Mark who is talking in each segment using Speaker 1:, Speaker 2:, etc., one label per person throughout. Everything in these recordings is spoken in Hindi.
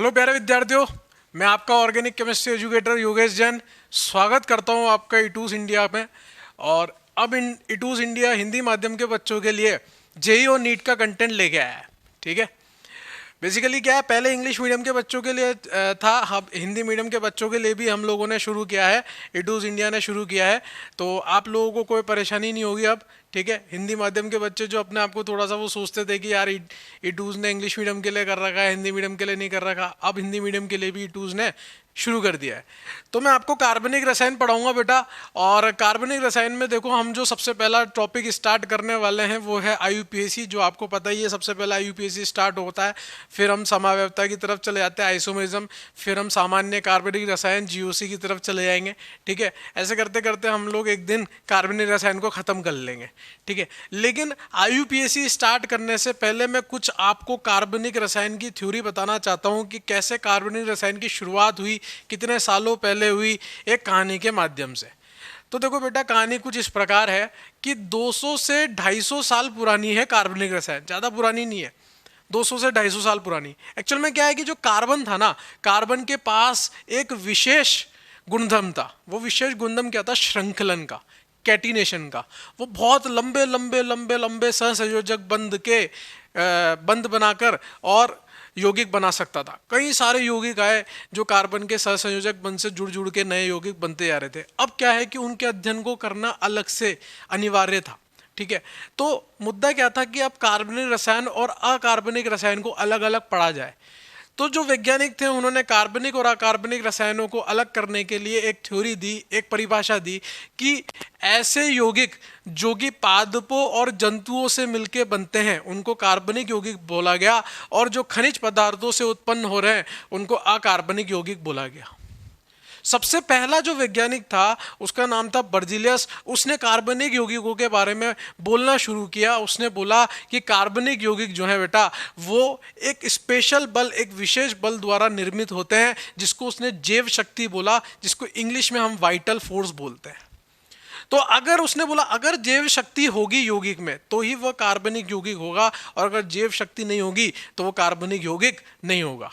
Speaker 1: हेलो प्यारे विद्यार्थियों, मैं आपका organic chemistry educator Yogesh Jain स्वागत करता हूं आपका इटूस इंडिया में। और अब इन इटूस इंडिया हिंदी माध्यम के बच्चों के लिए जेईई और नीट का कंटेंट लेके आया है। ठीक है, बेसिकली क्या है, पहले इंग्लिश मीडियम के बच्चों के लिए था, अब हिंदी मीडियम के बच्चों के लिए भी हम लोगों ने शुरू किया है, इटूस इंडिया ने शुरू किया है। तो आप लोगों को कोई परेशानी नहीं होगी अब। ठीक है, हिंदी माध्यम के बच्चे जो अपने आप को थोड़ा सा वो सोचते थे कि यार इटूज ने इंग्लिश मीडियम के लिए कर रखा है, हिंदी मीडियम के लिए नहीं कर रखा, अब हिंदी मीडियम के लिए भी इटूज ने शुरू कर दिया है। तो मैं आपको कार्बनिक रसायन पढ़ाऊंगा बेटा। और कार्बनिक रसायन में देखो, हम जो सबसे पहला टॉपिक स्टार्ट करने वाले हैं वो है आईयूपीएसी। जो आपको पता ही है, सबसे पहला आईयूपीएसी स्टार्ट होता है, फिर हम समावयवता की तरफ चले जाते हैं, आइसोमेरिज्म, फिर हम सामान्य कार्बनिक रसायन जीओसी की तरफ चले जाएंगे। ठीक है, ऐसे करते करते हम लोग एक दिन कार्बनिक रसायन को खत्म कर लेंगे। ठीक है, लेकिन आईयूपीएसी स्टार्ट करने से पहले मैं कुछ आपको कार्बनिक रसायन की थ्योरी बताना चाहता हूं कि कैसे कार्बनिक रसायन की शुरुआत हुई, कितने सालों पहले हुई, एक कहानी के माध्यम से। तो देखो बेटा, कहानी कुछ इस प्रकार है कि 200 से 250 साल पुरानी है कार्बनिक रसायन, ज़्यादा पुरानी नहीं है, 200 से 250 साल पुरानी। एक्चुअल में क्या है कि जो कार्बन था ना, कार्बन के पास एक विशेष गुणधर्म था। वो विशेष गुणधर्म क्या था? श्रृंखलन का, कैटिनेशन का। वो बहुत लंबे लंबे लंबे लंबे सहसंयोजक बंध बनाकर और यौगिक बना सकता था। कई सारे यौगिक आए जो कार्बन के सहसंयोजक बंध से जुड़ जुड़ के नए यौगिक बनते जा रहे थे। अब क्या है कि उनके अध्ययन को करना अलग से अनिवार्य था। ठीक है, तो मुद्दा क्या था कि अब कार्बनिक रसायन और अकार्बनिक रसायन को अलग अलग पढ़ा जाए। तो जो वैज्ञानिक थे उन्होंने कार्बनिक और अकार्बनिक रसायनों को अलग करने के लिए एक थ्योरी दी, एक परिभाषा दी कि ऐसे यौगिक जो कि पादपों और जंतुओं से मिलके बनते हैं उनको कार्बनिक यौगिक बोला गया, और जो खनिज पदार्थों से उत्पन्न हो रहे हैं उनको अकार्बनिक यौगिक बोला गया। सबसे पहला जो वैज्ञानिक था उसका नाम था बर्जीलियस। उसने कार्बनिक यौगिकों के बारे में बोलना शुरू किया। उसने बोला कि कार्बनिक यौगिक जो है बेटा, वो एक स्पेशल बल, एक विशेष बल द्वारा निर्मित होते हैं, जिसको उसने जैव शक्ति बोला, जिसको इंग्लिश में हम वाइटल फोर्स बोलते हैं। तो अगर उसने बोला अगर जैव शक्ति होगी यौगिक में तो ही वह कार्बनिक यौगिक होगा, और अगर जैव शक्ति नहीं होगी तो वो कार्बनिक यौगिक नहीं होगा।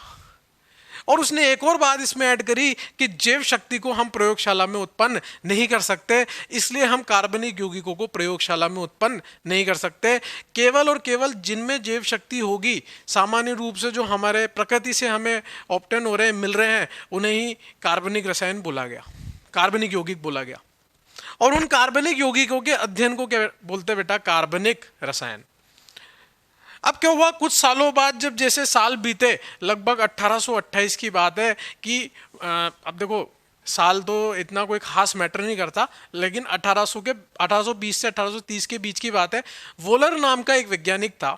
Speaker 1: और उसने एक और बात इसमें ऐड करी कि जैव शक्ति को हम प्रयोगशाला में उत्पन्न नहीं कर सकते, इसलिए हम कार्बनिक यौगिकों को प्रयोगशाला में उत्पन्न नहीं कर सकते। केवल और केवल जिनमें जैव शक्ति होगी, सामान्य रूप से जो हमारे प्रकृति से हमें ऑब्टेन हो रहे हैं, मिल रहे हैं, उन्हें ही कार्बनिक रसायन बोला गया, कार्बनिक यौगिक बोला गया। और उन कार्बनिक यौगिकों के अध्ययन को क्या बोलते बेटा? कार्बनिक रसायन। अब क्या हुआ, कुछ सालों बाद जब जैसे साल बीते, लगभग 1828 की बात है कि अब देखो, साल तो इतना कोई खास मैटर नहीं करता, लेकिन 1820 से 1830 के बीच की बात है। वोलर नाम का एक वैज्ञानिक था।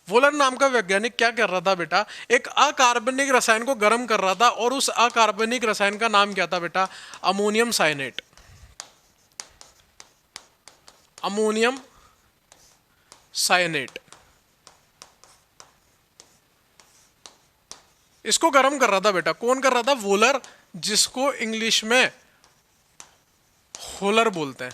Speaker 1: वोलर नाम का वैज्ञानिक क्या कर रहा था बेटा? एक अकार्बनिक रसायन को गर्म कर रहा था, और उस अकार्बनिक रसायन का नाम क्या था बेटा? अमोनियम साइनेट। अमोनियम साइनेट, इसको गर्म कर रहा था बेटा। कौन कर रहा था? वोलर, जिसको इंग्लिश में होलर बोलते हैं।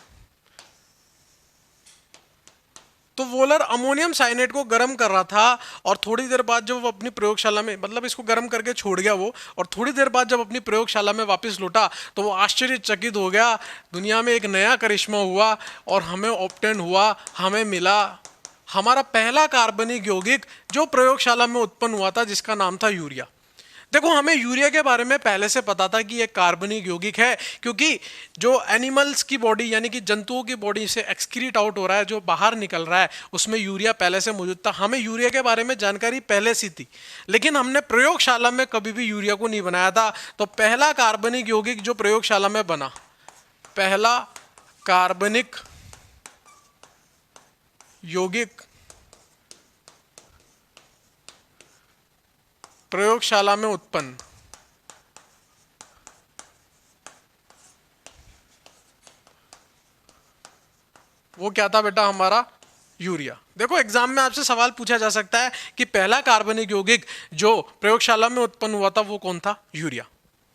Speaker 1: तो वोलर अमोनियम साइनेट को गर्म कर रहा था, और थोड़ी देर बाद जब वो अपनी प्रयोगशाला में, मतलब इसको गर्म करके छोड़ गया वो, और थोड़ी देर बाद जब अपनी प्रयोगशाला में वापस लौटा तो वो आश्चर्यचकित हो गया। दुनिया में एक नया करिश्मा हुआ और हमें ऑब्टेन हुआ, हमें मिला हमारा पहला कार्बनिक यौगिक जो प्रयोगशाला में उत्पन्न हुआ था, जिसका नाम था यूरिया। देखो, हमें यूरिया के बारे में पहले से पता था कि यह कार्बनिक यौगिक है, क्योंकि जो एनिमल्स की बॉडी, यानी कि जंतुओं की बॉडी से एक्सक्रीट आउट हो रहा है, जो बाहर निकल रहा है, उसमें यूरिया पहले से मौजूद था। हमें यूरिया के बारे में जानकारी पहले से थी, लेकिन हमने प्रयोगशाला में कभी भी यूरिया को नहीं बनाया था। तो पहला कार्बनिक यौगिक जो प्रयोगशाला में बना, पहला कार्बनिक यौगिक प्रयोगशाला में उत्पन्न, वो क्या था बेटा? हमारा यूरिया। देखो, एग्जाम में आपसे सवाल पूछा जा सकता है कि पहला कार्बनिक यौगिक जो प्रयोगशाला में उत्पन्न हुआ था वो कौन था? यूरिया।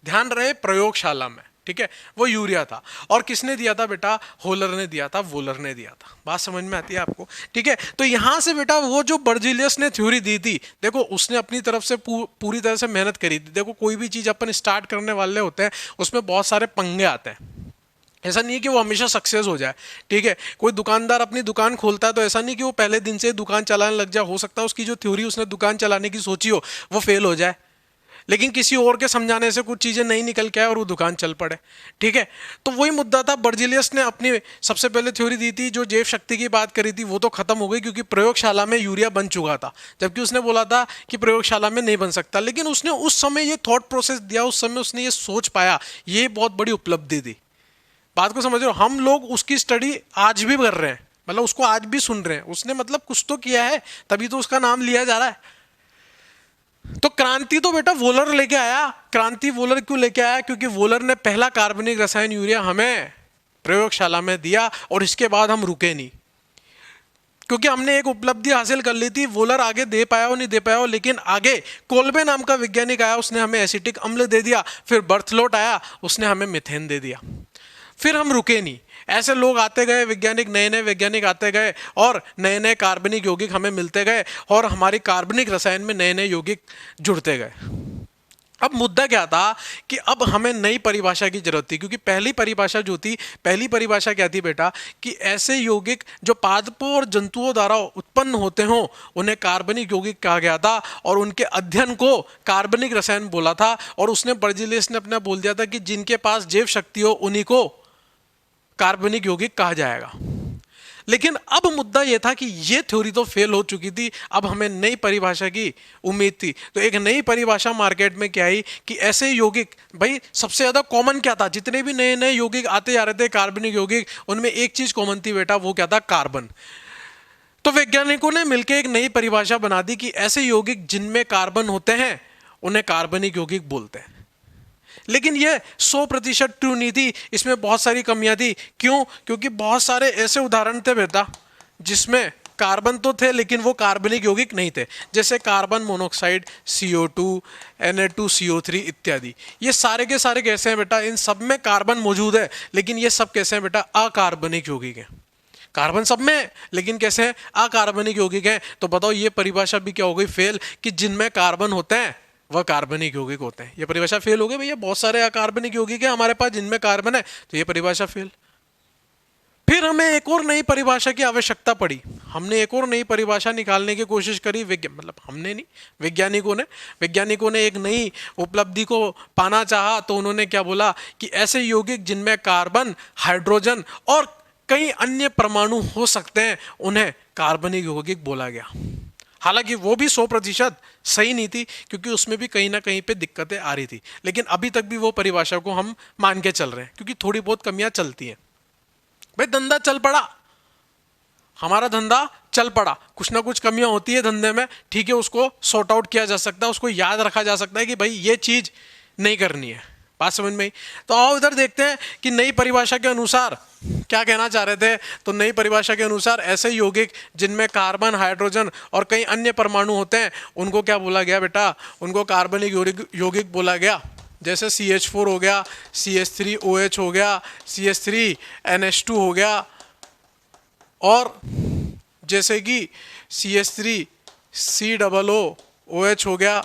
Speaker 1: ध्यान रहे, प्रयोगशाला में। ठीक है, वो यूरिया था। और किसने दिया था बेटा? होलर ने दिया था, वोलर ने दिया था। बात समझ में आती है आपको? ठीक है, तो यहां से बेटा वो जो बर्जीलियस ने थ्योरी दी थी, देखो उसने अपनी तरफ से पूरी तरह से मेहनत करी थी। देखो कोई भी चीज अपन स्टार्ट करने वाले होते हैं उसमें बहुत सारे पंगे आते हैं, ऐसा नहीं है कि वो हमेशा सक्सेस हो जाए। ठीक है, कोई दुकानदार अपनी दुकान खोलता है तो ऐसा नहीं कि वो पहले दिन से दुकान चलाने लग जाए। हो सकता है उसकी जो थ्योरी उसने दुकान चलाने की सोची हो वो फेल हो जाए, लेकिन किसी और के समझाने से कुछ चीजें नहीं निकल के आए और वो दुकान चल पड़े। ठीक है, तो वही मुद्दा था। बर्जीलियस ने अपनी सबसे पहले थ्योरी दी थी, जो जैव शक्ति की बात करी थी वो तो खत्म हो गई क्योंकि प्रयोगशाला में यूरिया बन चुका था, जबकि उसने बोला था कि प्रयोगशाला में नहीं बन सकता। लेकिन उसने उस समय ये थॉट प्रोसेस दिया, उस समय उसने ये सोच पाया, ये बहुत बड़ी उपलब्धि थी। बात को समझ रहे हो? हम लोग उसकी स्टडी आज भी कर रहे हैं, मतलब उसको आज भी सुन रहे हैं। उसने मतलब कुछ तो किया है, तभी तो उसका नाम लिया जा रहा है। तो क्रांति तो बेटा वोलर लेके आया। क्रांति वोलर क्यों लेके आया? क्योंकि वोलर ने पहला कार्बनिक रसायन यूरिया हमें प्रयोगशाला में दिया और इसके बाद हम रुके नहीं, क्योंकि हमने एक उपलब्धि हासिल कर ली थी। वोलर आगे दे पाया हो नहीं दे पाया हो, लेकिन आगे कोल्बे नाम का वैज्ञानिक आया, उसने हमें एसिटिक अम्ल दे दिया। फिर बर्थलोट आया, उसने हमें मीथेन दे दिया। फिर हम रुके नहीं। ऐसे लोग आते गए, वैज्ञानिक, नए नए वैज्ञानिक आते गए और नए नए कार्बनिक यौगिक हमें मिलते गए और हमारी कार्बनिक रसायन में नए नए यौगिक जुड़ते गए। अब मुद्दा क्या था कि अब हमें नई परिभाषा की जरूरत थी, क्योंकि पहली परिभाषा जो थी, पहली परिभाषा क्या थी बेटा? कि ऐसे यौगिक जो पादपों और जंतुओं द्वारा उत्पन्न होते हों उन्हें कार्बनिक यौगिक कहा गया था, और उनके अध्ययन को कार्बनिक रसायन बोला था। और उसने बर्जीलियस ने अपना बोल दिया था कि जिनके पास जैव शक्ति हो उन्हीं को कार्बनिक यौगिक कहा जाएगा। लेकिन अब मुद्दा यह था कि यह थ्योरी तो फेल हो चुकी थी, अब हमें नई परिभाषा की उम्मीद थी। तो एक नई परिभाषा मार्केट में क्या आई कि ऐसे यौगिक, भाई सबसे ज्यादा कॉमन क्या था? जितने भी नए नए यौगिक आते जा रहे थे कार्बनिक यौगिक, उनमें एक चीज कॉमन थी बेटा, वो क्या था? कार्बन। तो वैज्ञानिकों ने मिलकर एक नई परिभाषा बना दी कि ऐसे यौगिक जिनमें कार्बन होते हैं उन्हें कार्बनिक यौगिक बोलते हैं। लेकिन यह 100% ट्रू नहीं थी, इसमें बहुत सारी कमियां थी। क्यों? क्योंकि बहुत सारे ऐसे उदाहरण थे बेटा जिसमें कार्बन तो थे लेकिन वो कार्बनिक यौगिक नहीं थे, जैसे कार्बन मोनोऑक्साइड, CO2, Na2CO3 इत्यादि। ये सारे के सारे कैसे हैं बेटा? इन सब में कार्बन मौजूद है, लेकिन ये सब कैसे हैं बेटा? अकार्बनिक यौगिक हैं। कार्बन सब में है लेकिन कैसे हैं? अकार्बनिक यौगिक हैं। तो बताओ ये परिभाषा भी क्या हो गई? फेल, कि जिनमें कार्बन होते हैं वह कार्बनिक यौगिक होते हैं। ये परिभाषा फेल हो गई भैया। बहुत सारे अकार्बनिक यौगिक है हमारे पास जिनमें कार्बन है, तो ये परिभाषा फेल। फिर हमें एक और नई परिभाषा की आवश्यकता पड़ी। हमने एक और नई परिभाषा निकालने की कोशिश करी, मतलब हमने नहीं, वैज्ञानिकों ने एक नई उपलब्धि को पाना चाहा। तो उन्होंने क्या बोला कि ऐसे यौगिक जिनमें कार्बन, हाइड्रोजन और कई अन्य परमाणु हो सकते हैं उन्हें कार्बनिक यौगिक बोला गया। हालांकि वो भी 100% सही नहीं थी, क्योंकि उसमें भी कहीं ना कहीं पे दिक्कतें आ रही थी, लेकिन अभी तक भी वो परिभाषा को हम मान के चल रहे हैं, क्योंकि थोड़ी बहुत कमियां चलती हैं। भाई धंधा चल पड़ा, हमारा धंधा चल पड़ा, कुछ ना कुछ कमियां होती है धंधे में, ठीक है, उसको सॉर्ट आउट किया जा सकता है, उसको याद रखा जा सकता है कि भाई ये चीज नहीं करनी है। बात समझ में आई? तो आओ इधर देखते हैं कि नई परिभाषा के अनुसार क्या कहना चाह रहे थे। तो नई परिभाषा के अनुसार ऐसे यौगिक जिनमें कार्बन, हाइड्रोजन और कई अन्य परमाणु होते हैं उनको क्या बोला गया बेटा? उनको कार्बनिक यौगिक बोला गया। जैसे CH4 हो गया, CH3OH हो गया, CH3NH2 हो गया, और जैसे कि CH3COOH हो गया,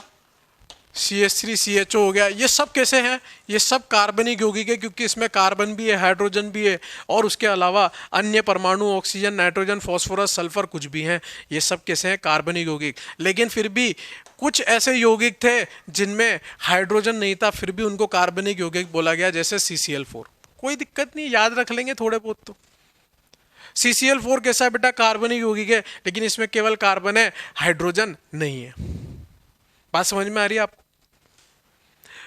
Speaker 1: CH3CHO हो गया। ये सब कैसे हैं? ये सब कार्बनिक यौगिक है, क्योंकि इसमें कार्बन भी है, हाइड्रोजन भी है, और उसके अलावा अन्य परमाणु ऑक्सीजन, नाइट्रोजन, फास्फोरस, सल्फर कुछ भी हैं। ये सब कैसे हैं? कार्बनिक यौगिक। लेकिन फिर भी कुछ ऐसे यौगिक थे जिनमें हाइड्रोजन नहीं था, फिर भी उनको कार्बनिक यौगिक बोला गया, जैसे CCl4। कोई दिक्कत नहीं, याद रख लेंगे थोड़े बहुत। तो CCl4 कैसा है बेटा? कार्बनिक यौगिक है, लेकिन इसमें केवल कार्बन है, हाइड्रोजन नहीं है। बात समझ में आ रही है आपको?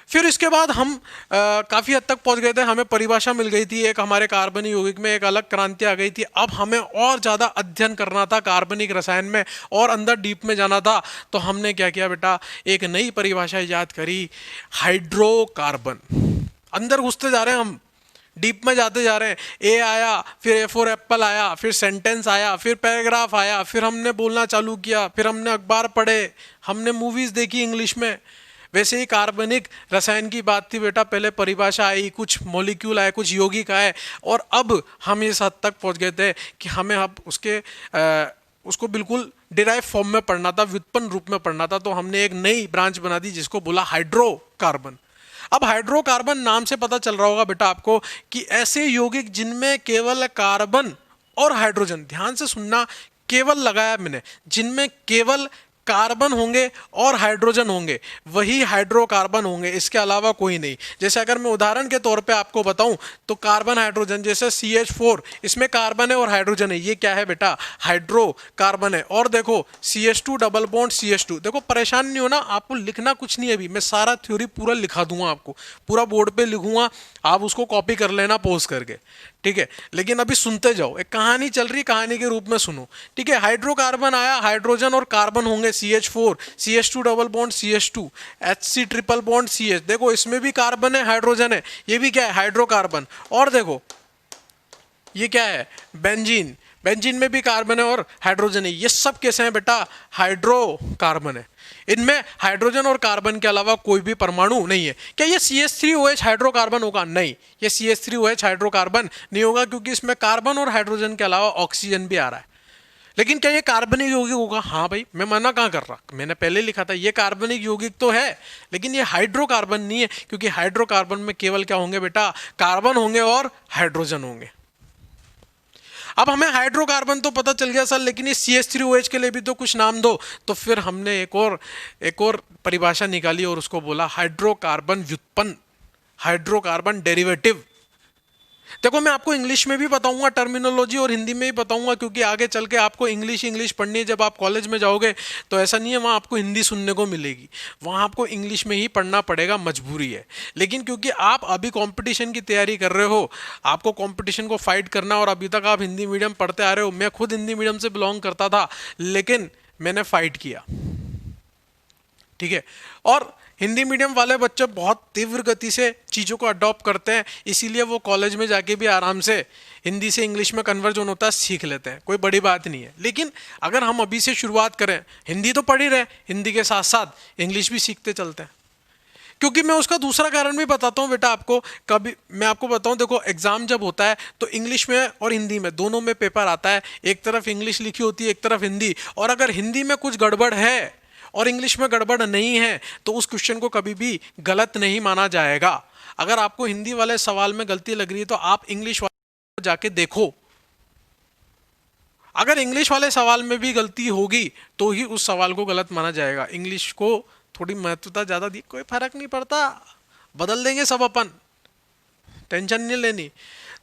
Speaker 1: फिर इसके बाद हम काफी हद तक पहुंच गए थे, हमें परिभाषा मिल गई थी, एक हमारे कार्बनिक यौगिक में एक अलग क्रांति आ गई थी। अब हमें और ज्यादा अध्ययन करना था कार्बनिक रसायन में, और अंदर डीप में जाना था। तो हमने क्या किया बेटा? एक नई परिभाषा इजाद करी, हाइड्रोकार्बन। अंदर घुसते जा रहे हैं हम, डीप में जाते जा रहे हैं। ए आया, फिर A फॉर एप्पल आया, फिर सेंटेंस आया, फिर पैराग्राफ आया, फिर हमने बोलना चालू किया, फिर हमने अखबार पढ़े, हमने मूवीज देखी इंग्लिश में, वैसे ही कार्बनिक रसायन की बात थी बेटा, पहले परिभाषा आई, कुछ मॉलिक्यूल आए, कुछ यौगिक आए, और अब हम इस हद तक पहुंच गए थे कि हमें अब उसको बिल्कुल डिराइव फॉर्म में पढ़ना था, व्युत्पन्न रूप में पढ़ना था। तो हमने एक नई ब्रांच बना दी जिसको बोला हाइड्रोकार्बन। अब हाइड्रोकार्बन नाम से पता चल रहा होगा बेटा आपको कि ऐसे यौगिक जिनमें केवल कार्बन और हाइड्रोजन, ध्यान से सुनना, केवल लगाया मैंने, जिनमें केवल कार्बन होंगे और हाइड्रोजन होंगे वही हाइड्रोकार्बन होंगे, इसके अलावा कोई नहीं। जैसे अगर मैं उदाहरण के तौर पे आपको बताऊं तो कार्बन हाइड्रोजन, जैसे CH4, इसमें कार्बन है और हाइड्रोजन है, ये क्या है बेटा, हाइड्रोकार्बन है। और देखो CH2 डबल बॉन्ड CH2, देखो परेशान नहीं होना, आपको लिखना कुछ नहीं है, अभी मैं सारा थ्योरी पूरा लिखा दूंगा आपको, पूरा बोर्ड पे लिखूंगा, आप उसको कॉपी कर लेना पोज करके, ठीक है। लेकिन अभी सुनते जाओ, एक कहानी चल रही, कहानी के रूप में सुनो, ठीक है। हाइड्रोकार्बन आया, हाइड्रोजन और कार्बन होंगे CH4, CH2 double bond CH2, HC triple bond CH, देखो इसमें भी कार्बन है, हाइड्रोजन है, ये भी क्या है, हाइड्रोकार्बन। और देखो ये क्या है, बेंजीन, बेंजीन में भी कार्बन है और हाइड्रोजन है, ये सब कैसे हैं बेटा, हाइड्रोकार्बन है। इनमें हाइड्रोजन और कार्बन के अलावा कोई भी परमाणु नहीं है। क्या ये CH3OH हाइड्रोकार्बन होगा, नहीं, ये CH3OH हाइड्रोकार्बन नहीं होगा, क्योंकि इसमें कार्बन और हाइड्रोजन के अलावा ऑक्सीजन भी आ रहा है। लेकिन क्या ये कार्बनिक यौगिक होगा, हाँ भाई, मैं मना कहाँ कर रहा, मैंने पहले लिखा था ये कार्बनिक यौगिक तो है, लेकिन ये हाइड्रोकार्बन नहीं है, क्योंकि हाइड्रोकार्बन में केवल क्या होंगे बेटा, कार्बन होंगे और हाइड्रोजन होंगे। अब हमें हाइड्रोकार्बन तो पता चल गया सर, लेकिन इस CH3OH के लिए भी तो कुछ नाम दो। तो फिर हमने एक और परिभाषा निकाली और उसको बोला हाइड्रोकार्बन व्युत्पन्न, हाइड्रोकार्बन डेरिवेटिव। देखो मैं आपको इंग्लिश में भी बताऊंगा टर्मिनोलॉजी और हिंदी में भी बताऊंगा, क्योंकि आगे चल के आपको इंग्लिश पढ़नी है। जब आप कॉलेज में जाओगे तो ऐसा नहीं है वहाँ आपको हिंदी सुनने को मिलेगी, वहाँ आपको इंग्लिश में ही पढ़ना पड़ेगा, मजबूरी है। लेकिन क्योंकि आप अभी कंपटीशन की तैयारी कर रहे हो, आपको कंपटीशन को फाइट करना, और अभी तक आप हिंदी मीडियम पढ़ते आ रहे हो, मैं खुद हिंदी मीडियम से बिलोंग करता था, लेकिन मैंने फाइट किया, ठीक है। और हिंदी मीडियम वाले बच्चे बहुत तीव्र गति से चीज़ों को अडॉप्ट करते हैं, इसीलिए वो कॉलेज में जाके भी आराम से हिंदी से इंग्लिश में कन्वर्जन होता है, सीख लेते हैं, कोई बड़ी बात नहीं है। लेकिन अगर हम अभी से शुरुआत करें, हिंदी तो पढ़ ही रहे, हिंदी के साथ साथ इंग्लिश भी सीखते चलते हैं। क्योंकि मैं उसका दूसरा कारण भी बताता हूँ बेटा आपको, कभी मैं आपको बताऊँ, देखो एग्जाम जब होता है तो इंग्लिश में और हिंदी में दोनों में पेपर आता है, एक तरफ इंग्लिश लिखी होती है, एक तरफ हिंदी, और अगर हिंदी में कुछ गड़बड़ है और इंग्लिश में गड़बड़ नहीं है तो उस क्वेश्चन को कभी भी गलत नहीं माना जाएगा। अगर आपको हिंदी वाले सवाल में गलती लग रही है तो आप इंग्लिश वाले को जाके देखो, अगर इंग्लिश वाले सवाल में भी गलती होगी तो ही उस सवाल को गलत माना जाएगा। इंग्लिश को थोड़ी महत्वता ज़्यादा दी, कोई फर्क नहीं पड़ता, बदल देंगे सब अपन, टेंशन नहीं लेनी।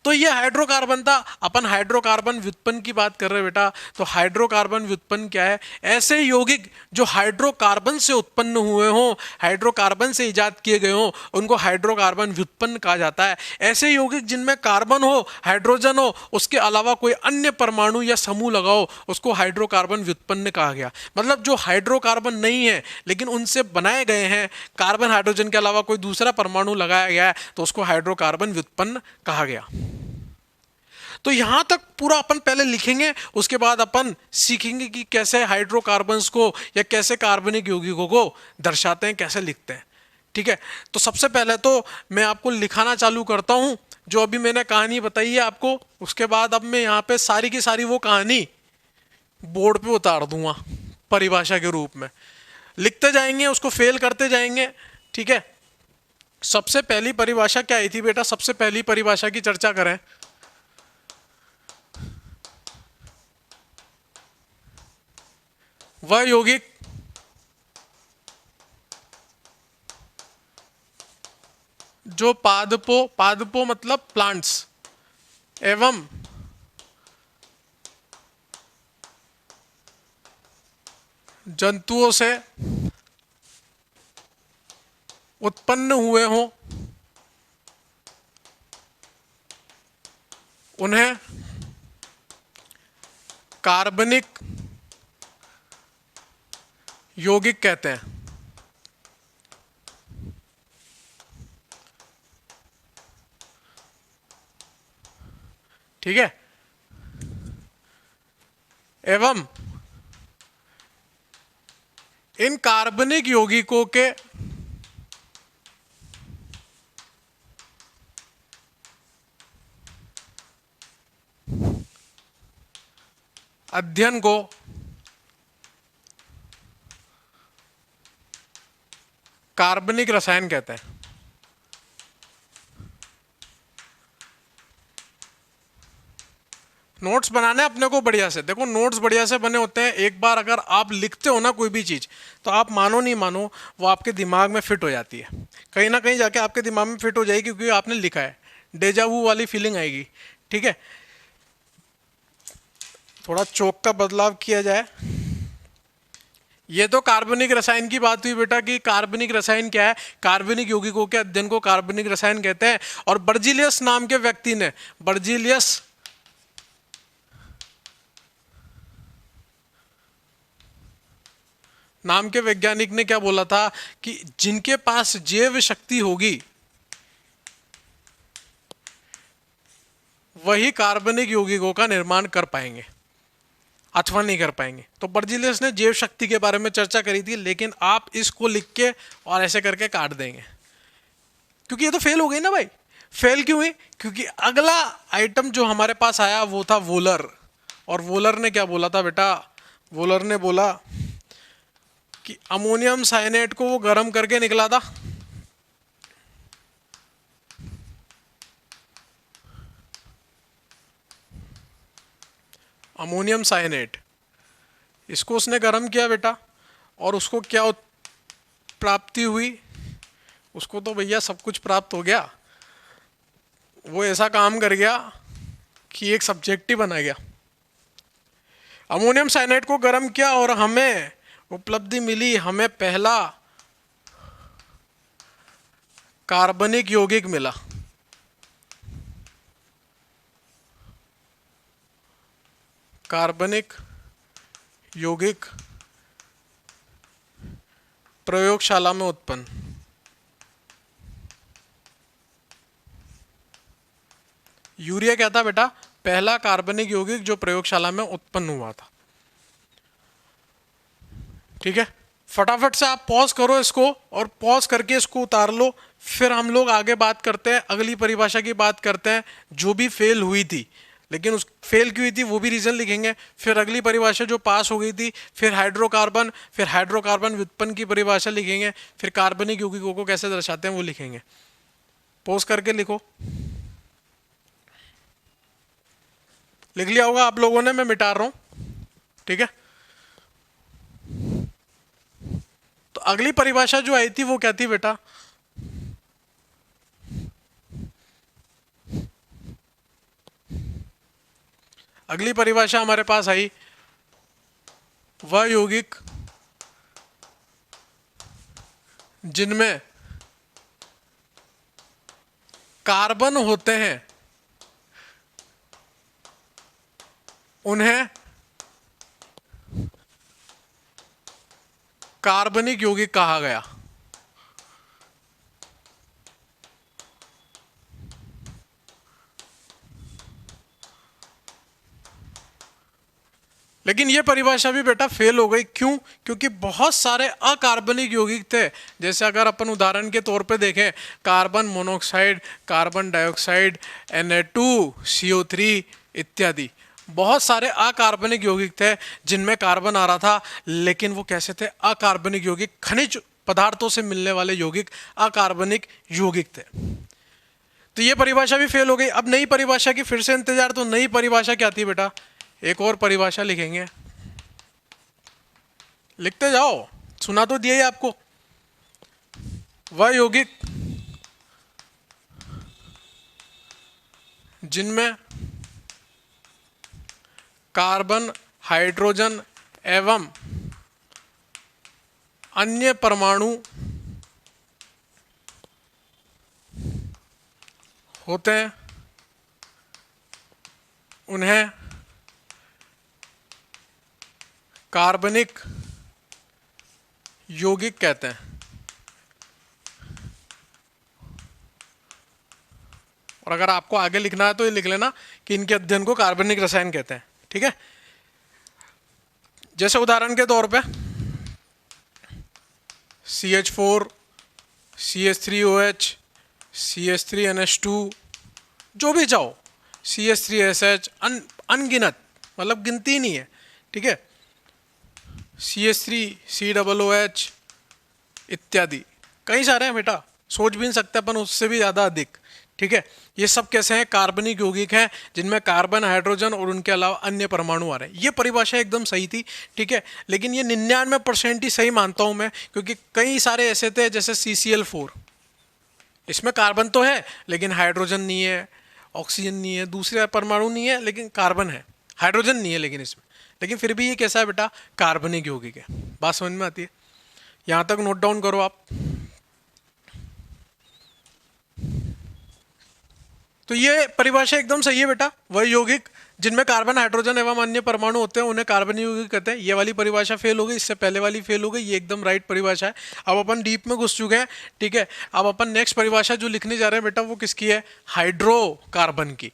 Speaker 1: तो ये हाइड्रोकार्बन था। अपन हाइड्रोकार्बन व्युत्पन्न की बात कर रहे हैं बेटा, तो हाइड्रोकार्बन व्युत्पन्न क्या है, ऐसे यौगिक जो हाइड्रोकार्बन से उत्पन्न हुए हों, हाइड्रोकार्बन से इजाद किए गए हों, उनको हाइड्रोकार्बन व्युत्पन्न कहा जाता है। ऐसे यौगिक जिनमें कार्बन हो, हाइड्रोजन हो, उसके अलावा कोई अन्य परमाणु या समूह लगाओ, उसको हाइड्रोकार्बन व्युत्पन्न कहा गया। मतलब जो हाइड्रोकार्बन नहीं है लेकिन उनसे बनाए गए हैं, कार्बन हाइड्रोजन के अलावा कोई दूसरा परमाणु लगाया गया है, तो उसको हाइड्रोकार्बन व्युत्पन्न कहा गया। तो यहां तक पूरा अपन पहले लिखेंगे, उसके बाद अपन सीखेंगे कि कैसे हाइड्रोकार्बन्स को या कैसे कार्बनिक यौगिकों को दर्शाते हैं, कैसे लिखते हैं, ठीक है। तो सबसे पहले तो मैं आपको लिखाना चालू करता हूं, जो अभी मैंने कहानी बताई है आपको, उसके बाद अब मैं यहाँ पे सारी की सारी वो कहानी बोर्ड पे उतार दूंगा परिभाषा के रूप में, लिखते जाएंगे, उसको फेल करते जाएंगे, ठीक है। सबसे पहली परिभाषा क्या आई थी बेटा, सबसे पहली परिभाषा की चर्चा करें। वह यौगिक जो पादपों मतलब प्लांट्स एवं जंतुओं से उत्पन्न हुए हों, उन्हें कार्बनिक यौगिक कहते हैं। ठीक है। एवं इन कार्बनिक यौगिकों के अध्ययन को कार्बनिक रसायन कहते हैं। नोट्स बनाने हैं अपने को बढ़िया से। देखो नोट्स बढ़िया से बने होते हैं, एक बार अगर आप लिखते हो ना कोई भी चीज़, तो आप मानो नहीं मानो वो आपके दिमाग में फिट हो जाती है, कहीं ना कहीं जाके आपके दिमाग में फिट हो जाएगी, क्योंकि आपने लिखा है, डेजा वू वाली फीलिंग आएगी। ठीक है, थोड़ा चौक का बदलाव किया जाए। ये तो कार्बनिक रसायन की बात हुई बेटा कि कार्बनिक रसायन क्या है। कार्बनिक यौगिकों के अध्ययन को कार्बनिक रसायन कहते हैं। और बर्जीलियस नाम के व्यक्ति ने, बर्जीलियस नाम के वैज्ञानिक ने क्या बोला था कि जिनके पास जैव शक्ति होगी वही कार्बनिक यौगिकों का निर्माण कर पाएंगे अथवा नहीं कर पाएंगे। तो बर्जीलियस ने जैव शक्ति के बारे में चर्चा करी थी, लेकिन आप इसको लिख के और ऐसे करके काट देंगे, क्योंकि ये तो फेल हो गई ना भाई। फेल क्यों हुई? क्योंकि अगला आइटम जो हमारे पास आया वो था वोलर। और वोलर ने क्या बोला था बेटा? वोलर ने बोला कि अमोनियम साइनेट को वो गर्म करके निकला था, अमोनियम साइनेट, इसको उसने गर्म किया बेटा, और उसको क्या प्राप्ति हुई? उसको तो भैया सब कुछ प्राप्त हो गया। वो ऐसा काम कर गया कि एक सब्जेक्ट ही बना गया। अमोनियम साइनेट को गर्म किया और हमें उपलब्धि मिली, हमें पहला कार्बनिक यौगिक मिला। कार्बनिक यौगिक प्रयोगशाला में उत्पन्न। यूरिया क्या था बेटा? पहला कार्बनिक यौगिक जो प्रयोगशाला में उत्पन्न हुआ था। ठीक है, फटाफट से आप पॉज करो इसको और पॉज करके इसको उतार लो। फिर हम लोग आगे बात करते हैं, अगली परिभाषा की बात करते हैं जो भी फेल हुई थी, लेकिन उस फेल क्यों हुई थी वो भी रीजन लिखेंगे। फिर अगली परिभाषा जो पास हो गई थी, फिर हाइड्रोकार्बन, फिर हाइड्रोकार्बन व्युत्पन्न की परिभाषा लिखेंगे, फिर कार्बनिक यौगिकों को कैसे दर्शाते हैं वो लिखेंगे। पॉज करके लिखो। लिख लिया होगा आप लोगों ने, मैं मिटा रहा हूं। ठीक है, तो अगली परिभाषा जो आई थी वो क्या थी बेटा? अगली परिभाषा हमारे पास आई, वह यौगिक जिनमें कार्बन होते हैं उन्हें कार्बनिक यौगिक कहा गया। लेकिन ये परिभाषा भी बेटा फेल हो गई। क्यों? क्योंकि बहुत सारे अकार्बनिक यौगिक थे। जैसे अगर अपन उदाहरण के तौर पे देखें, carbon monoxide, carbon dioxide, Na2CO3 इत्यादि, बहुत सारे अकार्बनिक यौगिक थे जिनमें कार्बन आ रहा था, लेकिन वो कैसे थे? अकार्बनिक यौगिक, खनिज पदार्थों से मिलने वाले यौगिक अकार्बनिक यौगिक थे। तो ये परिभाषा भी फेल हो गई। अब नई परिभाषा की फिर से इंतजार। तो नई परिभाषा क्या थी बेटा? एक और परिभाषा लिखेंगे, लिखते जाओ, सुना तो दिया ही आपको। वह यौगिक जिनमें कार्बन, हाइड्रोजन एवं अन्य परमाणु होते हैं उन्हें कार्बनिक यौगिक कहते हैं। और अगर आपको आगे लिखना है तो ये लिख लेना कि इनके अध्ययन को कार्बनिक रसायन कहते हैं। ठीक है, जैसे उदाहरण के तौर पे CH4, CH3OH, CH3NH2, जो भी चाहो, CH3SH, अनगिनत, मतलब गिनती नहीं है, ठीक है। CH3COOH इत्यादि कई सारे हैं बेटा, सोच भी नहीं सकते अपन उससे भी ज़्यादा अधिक, ठीक है। ये सब कैसे हैं? कार्बनिक यौगिक हैं जिनमें कार्बन, हाइड्रोजन और उनके अलावा अन्य परमाणु आ रहे हैं। ये परिभाषा एकदम सही थी, ठीक है, लेकिन ये 99% ही सही मानता हूं मैं, क्योंकि कई सारे ऐसे थे जैसे CCl4, इसमें कार्बन तो है लेकिन हाइड्रोजन नहीं है, ऑक्सीजन नहीं है, दूसरे परमाणु नहीं है लेकिन कार्बन है, हाइड्रोजन नहीं है लेकिन इसमें, लेकिन फिर भी ये कैसा है बेटा? कार्बनिक यौगिक है। बात समझ में आती है? यहां तक नोट डाउन करो आप। तो ये परिभाषा एकदम सही है बेटा। वह यौगिक जिनमें कार्बन, हाइड्रोजन एवं अन्य परमाणु होते हैं उन्हें कार्बन यौगिक कहते हैं। ये वाली परिभाषा फेल हो गई, इससे पहले वाली फेल हो गई, ये एकदम राइट परिभाषा है। अब अपन डीप में घुस चुके हैं, ठीक है। अब अपन नेक्स्ट परिभाषा जो लिखने जा रहे हैं बेटा वो किसकी है? हाइड्रोकार्बन की।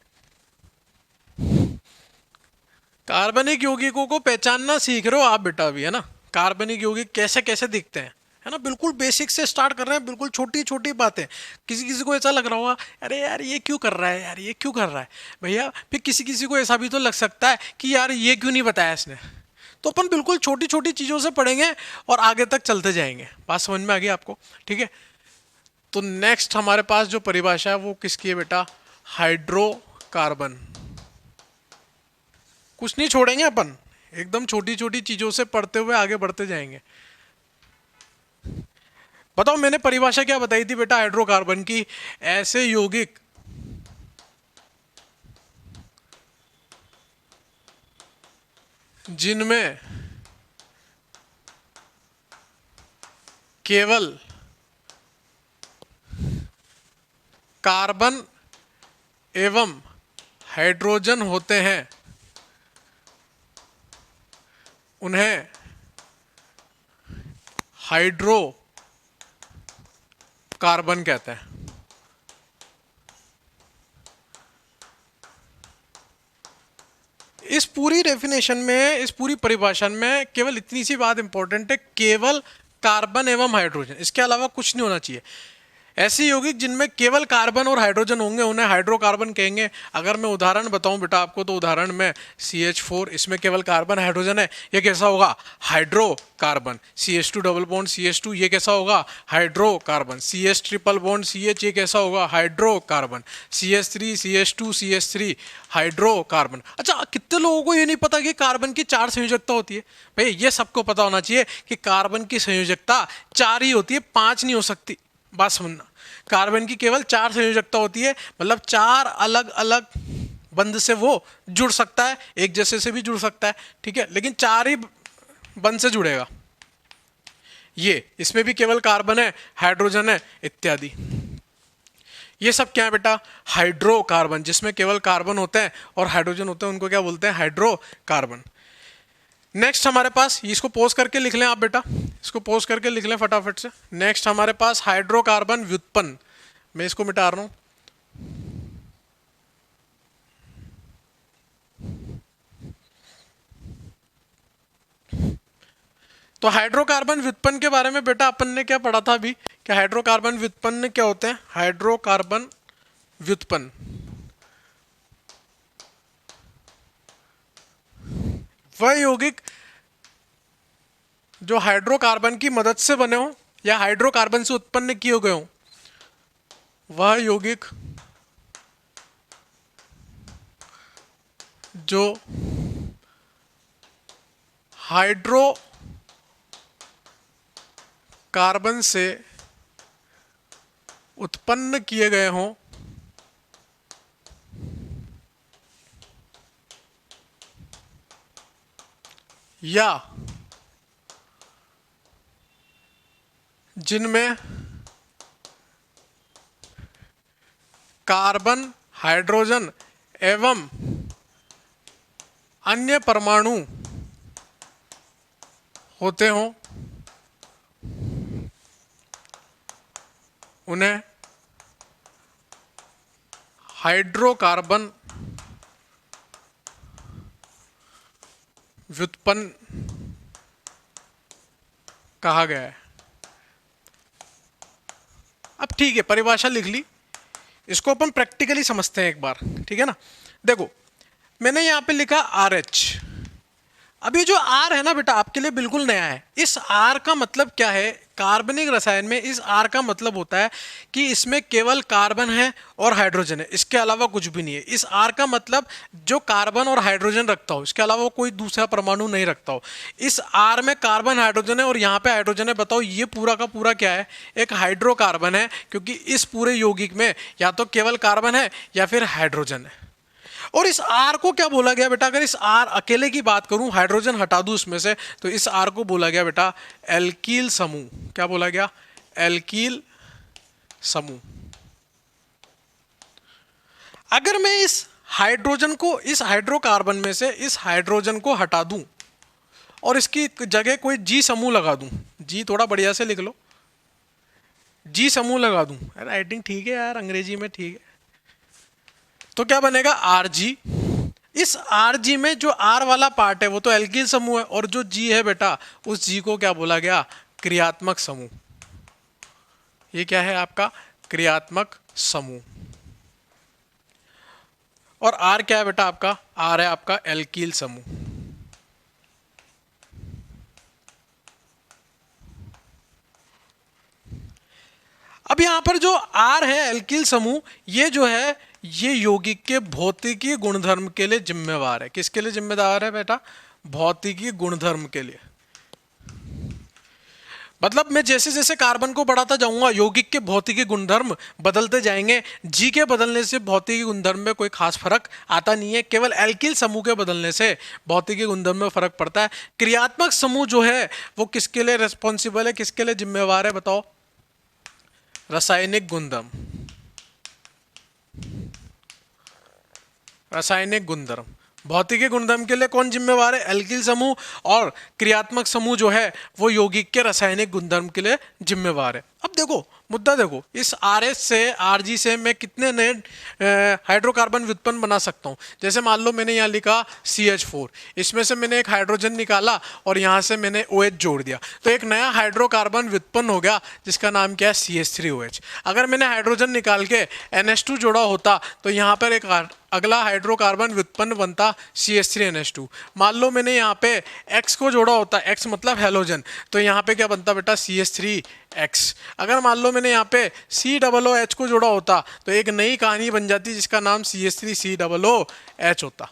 Speaker 1: कार्बनिक यौगिकों को पहचानना सीख रहे हो आप बेटा अभी, है ना। कार्बनिक यौगिक कैसे कैसे दिखते हैं, है ना। बिल्कुल बेसिक से स्टार्ट कर रहे हैं, बिल्कुल छोटी छोटी बातें। किसी किसी को ऐसा लग रहा होगा अरे यार ये क्यों कर रहा है, यार ये क्यों कर रहा है भैया। फिर किसी किसी को ऐसा भी तो लग सकता है कि यार ये क्यों नहीं बताया इसने। तो अपन बिल्कुल छोटी छोटी चीज़ों से पढ़ेंगे और आगे तक चलते जाएंगे। बात समझ में आ गई आपको, ठीक है। तो नेक्स्ट हमारे पास जो परिभाषा है वो किसकी है बेटा? हाइड्रोकार्बन। कुछ नहीं छोड़ेंगे अपन, एकदम छोटी छोटी चीजों से पढ़ते हुए आगे बढ़ते जाएंगे। बताओ मैंने परिभाषा क्या बताई थी बेटा हाइड्रोकार्बन की? ऐसे यौगिक जिनमें केवल कार्बन एवं हाइड्रोजन होते हैं उन्हें हाइड्रो कार्बन कहते हैं। इस पूरी डेफिनेशन में, इस पूरी परिभाषा में केवल इतनी सी बात इंपॉर्टेंट है, केवल कार्बन एवं हाइड्रोजन, इसके अलावा कुछ नहीं होना चाहिए। ऐसे यौगिक जिनमें केवल कार्बन और हाइड्रोजन होंगे उन्हें हाइड्रोकार्बन कहेंगे। अगर मैं उदाहरण बताऊं बेटा आपको, तो उदाहरण में CH4, इसमें केवल कार्बन हाइड्रोजन है, ये कैसा होगा? Hydrocarbon. CH2 double bond CH2, ये कैसा होगा? Hydrocarbon. CH triple bond CH, ये कैसा होगा? Hydrocarbon. CH3 CH2 CH3, hydrocarbon. अच्छा, कितने लोगों को ये नहीं पता कि कार्बन की 4 संयोजकता होती है? भाई ये सबको पता होना चाहिए कि कार्बन की संयोजकता 4 ही होती है, 5 नहीं हो सकती। बात समझना, कार्बन की केवल 4 संयोजकता होती है, मतलब 4 अलग अलग बंध से वो जुड़ सकता है, एक जैसे से भी जुड़ सकता है, ठीक है, लेकिन 4 ही बंध से जुड़ेगा। ये इसमें भी केवल कार्बन है, हाइड्रोजन है इत्यादि। ये सब क्या है बेटा? हाइड्रोकार्बन, जिसमें केवल कार्बन होते हैं और हाइड्रोजन होते हैं, उनको क्या बोलते हैं? हाइड्रोकार्बन। नेक्स्ट हमारे पास, इसको पोज करके लिख लें आप बेटा, इसको पोज करके लिख लें फटाफट से। नेक्स्ट हमारे पास हाइड्रोकार्बन व्युत्पन्न, मैं इसको मिटा रहा हूं। तो हाइड्रोकार्बन व्युत्पन्न के बारे में बेटा अपन ने क्या पढ़ा था अभी, कि हाइड्रोकार्बन व्युत्पन्न क्या होते हैं? हाइड्रोकार्बन व्युत्पन्न वह यौगिक जो हाइड्रोकार्बन की मदद से बने हो या हाइड्रोकार्बन से उत्पन्न किए गए हो, वह यौगिक जो हाइड्रोकार्बन से उत्पन्न किए गए हों या जिनमें कार्बन, हाइड्रोजन एवं अन्य परमाणु होते हों उन्हें हाइड्रोकार्बन व्युत्पन्न कहा गया है। अब ठीक है, परिभाषा लिख ली, इसको अपन प्रैक्टिकली समझते हैं एक बार, ठीक है ना। देखो मैंने यहाँ पे लिखा RH। अब ये जो R है ना बेटा आपके लिए बिल्कुल नया है। इस R का मतलब क्या है, कार्बनिक रसायन में इस R का मतलब होता है कि इसमें केवल कार्बन है और हाइड्रोजन है, इसके अलावा कुछ भी नहीं है। इस R का मतलब जो कार्बन और हाइड्रोजन रखता हो, इसके अलावा कोई दूसरा परमाणु नहीं रखता हो। इस R में कार्बन हाइड्रोजन है और यहाँ पे हाइड्रोजन है। बताओ ये पूरा का पूरा क्या है, एक हाइड्रोकार्बन है, क्योंकि इस पूरे यौगिक में या तो केवल कार्बन है या फिर हाइड्रोजन है। और इस R को क्या बोला गया बेटा, अगर इस R अकेले की बात करूं, हाइड्रोजन हटा दूं इसमें से, तो इस R को बोला गया बेटा एल्कील समूह। क्या बोला गया, एल्कील समूह। अगर मैं इस हाइड्रोजन को, इस हाइड्रोकार्बन में से इस हाइड्रोजन को हटा दूं और इसकी जगह कोई G समूह लगा दूं, G थोड़ा बढ़िया से लिख लो, G समूह लगा दूं, राइटिंग ठीक है यार, अंग्रेजी में ठीक है, तो क्या बनेगा Rg। इस Rg में जो R वाला पार्ट है वो तो एल्कील समूह है, और जो G है बेटा उस G को क्या बोला गया, क्रियात्मक समूह। ये क्या है आपका, क्रियात्मक समूह। और R क्या है बेटा आपका, R है आपका एल्कील समूह। अब यहां पर जो R है एल्कील समूह, ये जो है ये यौगिक के भौतिकी गुणधर्म के लिए जिम्मेवार है। किसके लिए जिम्मेदार है बेटा, भौतिकी गुणधर्म के लिए। मतलब मैं जैसे जैसे कार्बन को बढ़ाता जाऊंगा यौगिक के भौतिकी गुणधर्म बदलते जाएंगे। जी के बदलने से भौतिकी गुणधर्म में कोई खास फर्क आता नहीं है, केवल एल्किल समूह के बदलने से भौतिकी गुणधर्म में फर्क पड़ता है। क्रियात्मक समूह जो है वो किसके लिए रेस्पॉन्सिबल है, किसके लिए जिम्मेवार है बताओ, रासायनिक गुणधर्म। रासायनिक गुणधर्म, भौतिकी गुणधर्म के लिए कौन जिम्मेवार है, एल्किल समूह। और क्रियात्मक समूह जो है वो यौगिक के रासायनिक गुणधर्म के लिए जिम्मेवार है। अब देखो मुद्दा देखो, इस RH से Rg से मैं कितने नए हाइड्रोकार्बन व्युत्पन्न बना सकता हूँ। जैसे मान लो मैंने यहाँ लिखा CH4, इसमें से मैंने एक हाइड्रोजन निकाला और यहाँ से मैंने OH जोड़ दिया, तो एक नया हाइड्रोकार्बन व्युत्पन्न हो गया जिसका नाम क्या है, CH3OH। अगर मैंने हाइड्रोजन निकाल के NH2 जोड़ा होता तो यहाँ पर एक अगला हाइड्रोकार्बन व्युत्पन्न बनता CH3NH2। मान लो मैंने यहाँ पे X को जोड़ा होता, X मतलब हेलोजन, तो यहाँ पे क्या बनता बेटा, CH3X। अगर मान लो मैंने यहाँ पे COOH को जोड़ा होता तो एक नई कहानी बन जाती जिसका नाम CH3COOH होता।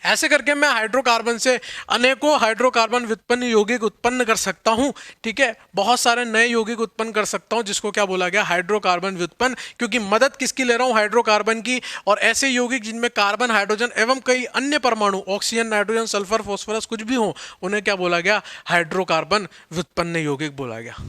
Speaker 1: ऐसे करके मैं हाइड्रोकार्बन से अनेकों हाइड्रोकार्बन व्युत्पन्न यौगिक उत्पन्न कर सकता हूं। ठीक है, बहुत सारे नए यौगिक उत्पन्न कर सकता हूं जिसको क्या बोला गया, हाइड्रोकार्बन व्युत्पन्न। क्योंकि मदद किसकी ले रहा हूं, हाइड्रोकार्बन की। और ऐसे यौगिक जिनमें कार्बन, हाइड्रोजन एवं कई अन्य परमाणु, ऑक्सीजन, नाइट्रोजन, सल्फर, फास्फोरस कुछ भी हो, उन्हें क्या बोला गया, हाइड्रोकार्बन व्युत्पन्न यौगिक बोला गया।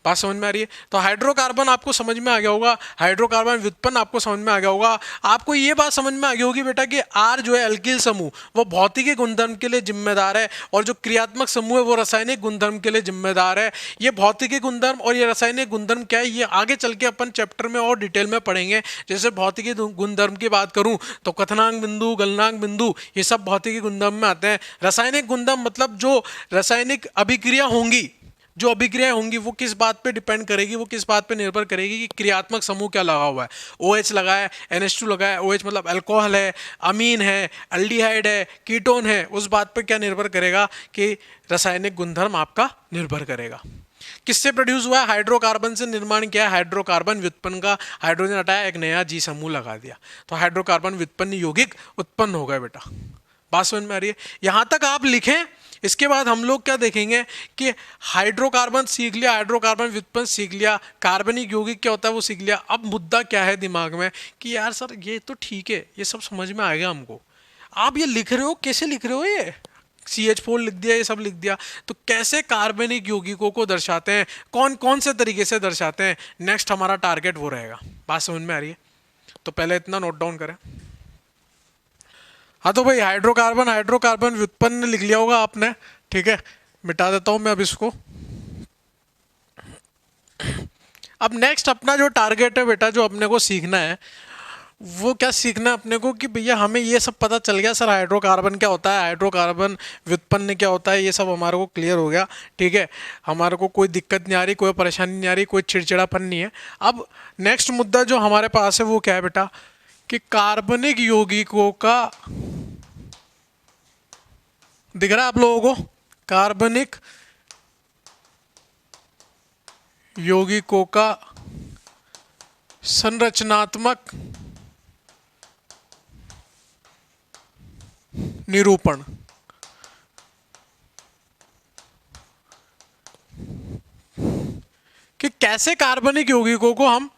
Speaker 1: बात समझ में आ रही है। तो हाइड्रोकार्बन आपको समझ में आ गया होगा, हाइड्रोकार्बन व्युत्पन्न आपको समझ में आ गया होगा। आपको ये बात समझ में आ गई होगी बेटा कि R जो है एल्किल समूह वो भौतिकी गुणधर्म के लिए जिम्मेदार है, और जो क्रियात्मक समूह है वो रासायनिक गुणधर्म के लिए जिम्मेदार है। ये भौतिकी गुणधर्म और ये रासायनिक गुणधर्म क्या है, ये आगे चल के अपन चैप्टर में और डिटेल में पढ़ेंगे। जैसे भौतिकी गुणधर्म की बात करूं तो कथनांक बिंदु, गलनांक बिंदु, ये सब भौतिकी गुणधर्म में आते हैं। रासायनिक गुणधर्म मतलब जो रासायनिक अभिक्रिया होंगी, जो अभिक्रियाएं होंगी वो किस बात पे डिपेंड करेगी, वो किस बात पे निर्भर करेगी कि क्रियात्मक समूह क्या लगा हुआ है। OH लगा है, NH2 लगा है, OH मतलब अल्कोहल है, अमीन है, अल्डिहाइड है, कीटोन है, उस बात पे क्या निर्भर करेगा कि रासायनिक गुणधर्म आपका निर्भर करेगा। किससे प्रोड्यूस हुआ है, हाइड्रोकार्बन से निर्माण किया है, हाइड्रोकार्बन व्युत्पन्न का। हाइड्रोजन हटाया, एक नया G समूह लगा दिया, तो हाइड्रोकार्बन व्युत्पन्न यौगिक उत्पन्न हो गए बेटा। बात समझ में आ रही है, यहां तक आप लिखें। इसके बाद हम लोग क्या देखेंगे कि हाइड्रोकार्बन सीख लिया, हाइड्रोकार्बन व्युत्पन्न सीख लिया, कार्बनिक यौगिक क्या होता है वो सीख लिया। अब मुद्दा क्या है दिमाग में कि यार सर ये तो ठीक है, ये सब समझ में आ गया हमको, आप ये लिख रहे हो, कैसे लिख रहे हो, ये CH4 लिख दिया, ये सब लिख दिया, तो कैसे कार्बनिक यौगिकों को दर्शाते हैं, कौन कौन से तरीके से दर्शाते हैं, नेक्स्ट हमारा टारगेट वो रहेगा। बात समझ में आ रही है, तो पहले इतना नोट डाउन करें। हाँ तो भाई हाइड्रोकार्बन, हाइड्रोकार्बन व्युत्पन्न लिख लिया होगा आपने, ठीक है, मिटा देता हूं मैं अब इसको। अब नेक्स्ट अपना जो टारगेट है बेटा, जो अपने को सीखना है वो क्या सीखना है अपने को कि भैया हमें ये सब पता चल गया सर, हाइड्रोकार्बन क्या होता है, हाइड्रोकार्बन व्युत्पन्न क्या होता है, ये सब हमारे को क्लियर हो गया। ठीक है, हमारे को कोई दिक्कत नहीं आ रही, कोई परेशानी नहीं आ रही, कोई चिड़चिड़ापन नहीं है। अब नेक्स्ट मुद्दा जो हमारे पास है वो क्या है बेटा, कि कार्बनिक यौगिकों का, दिख रहा है आप लोगों को, कार्बनिक यौगिकों का संरचनात्मक निरूपण। कि कैसे कार्बनिक यौगिकों को हम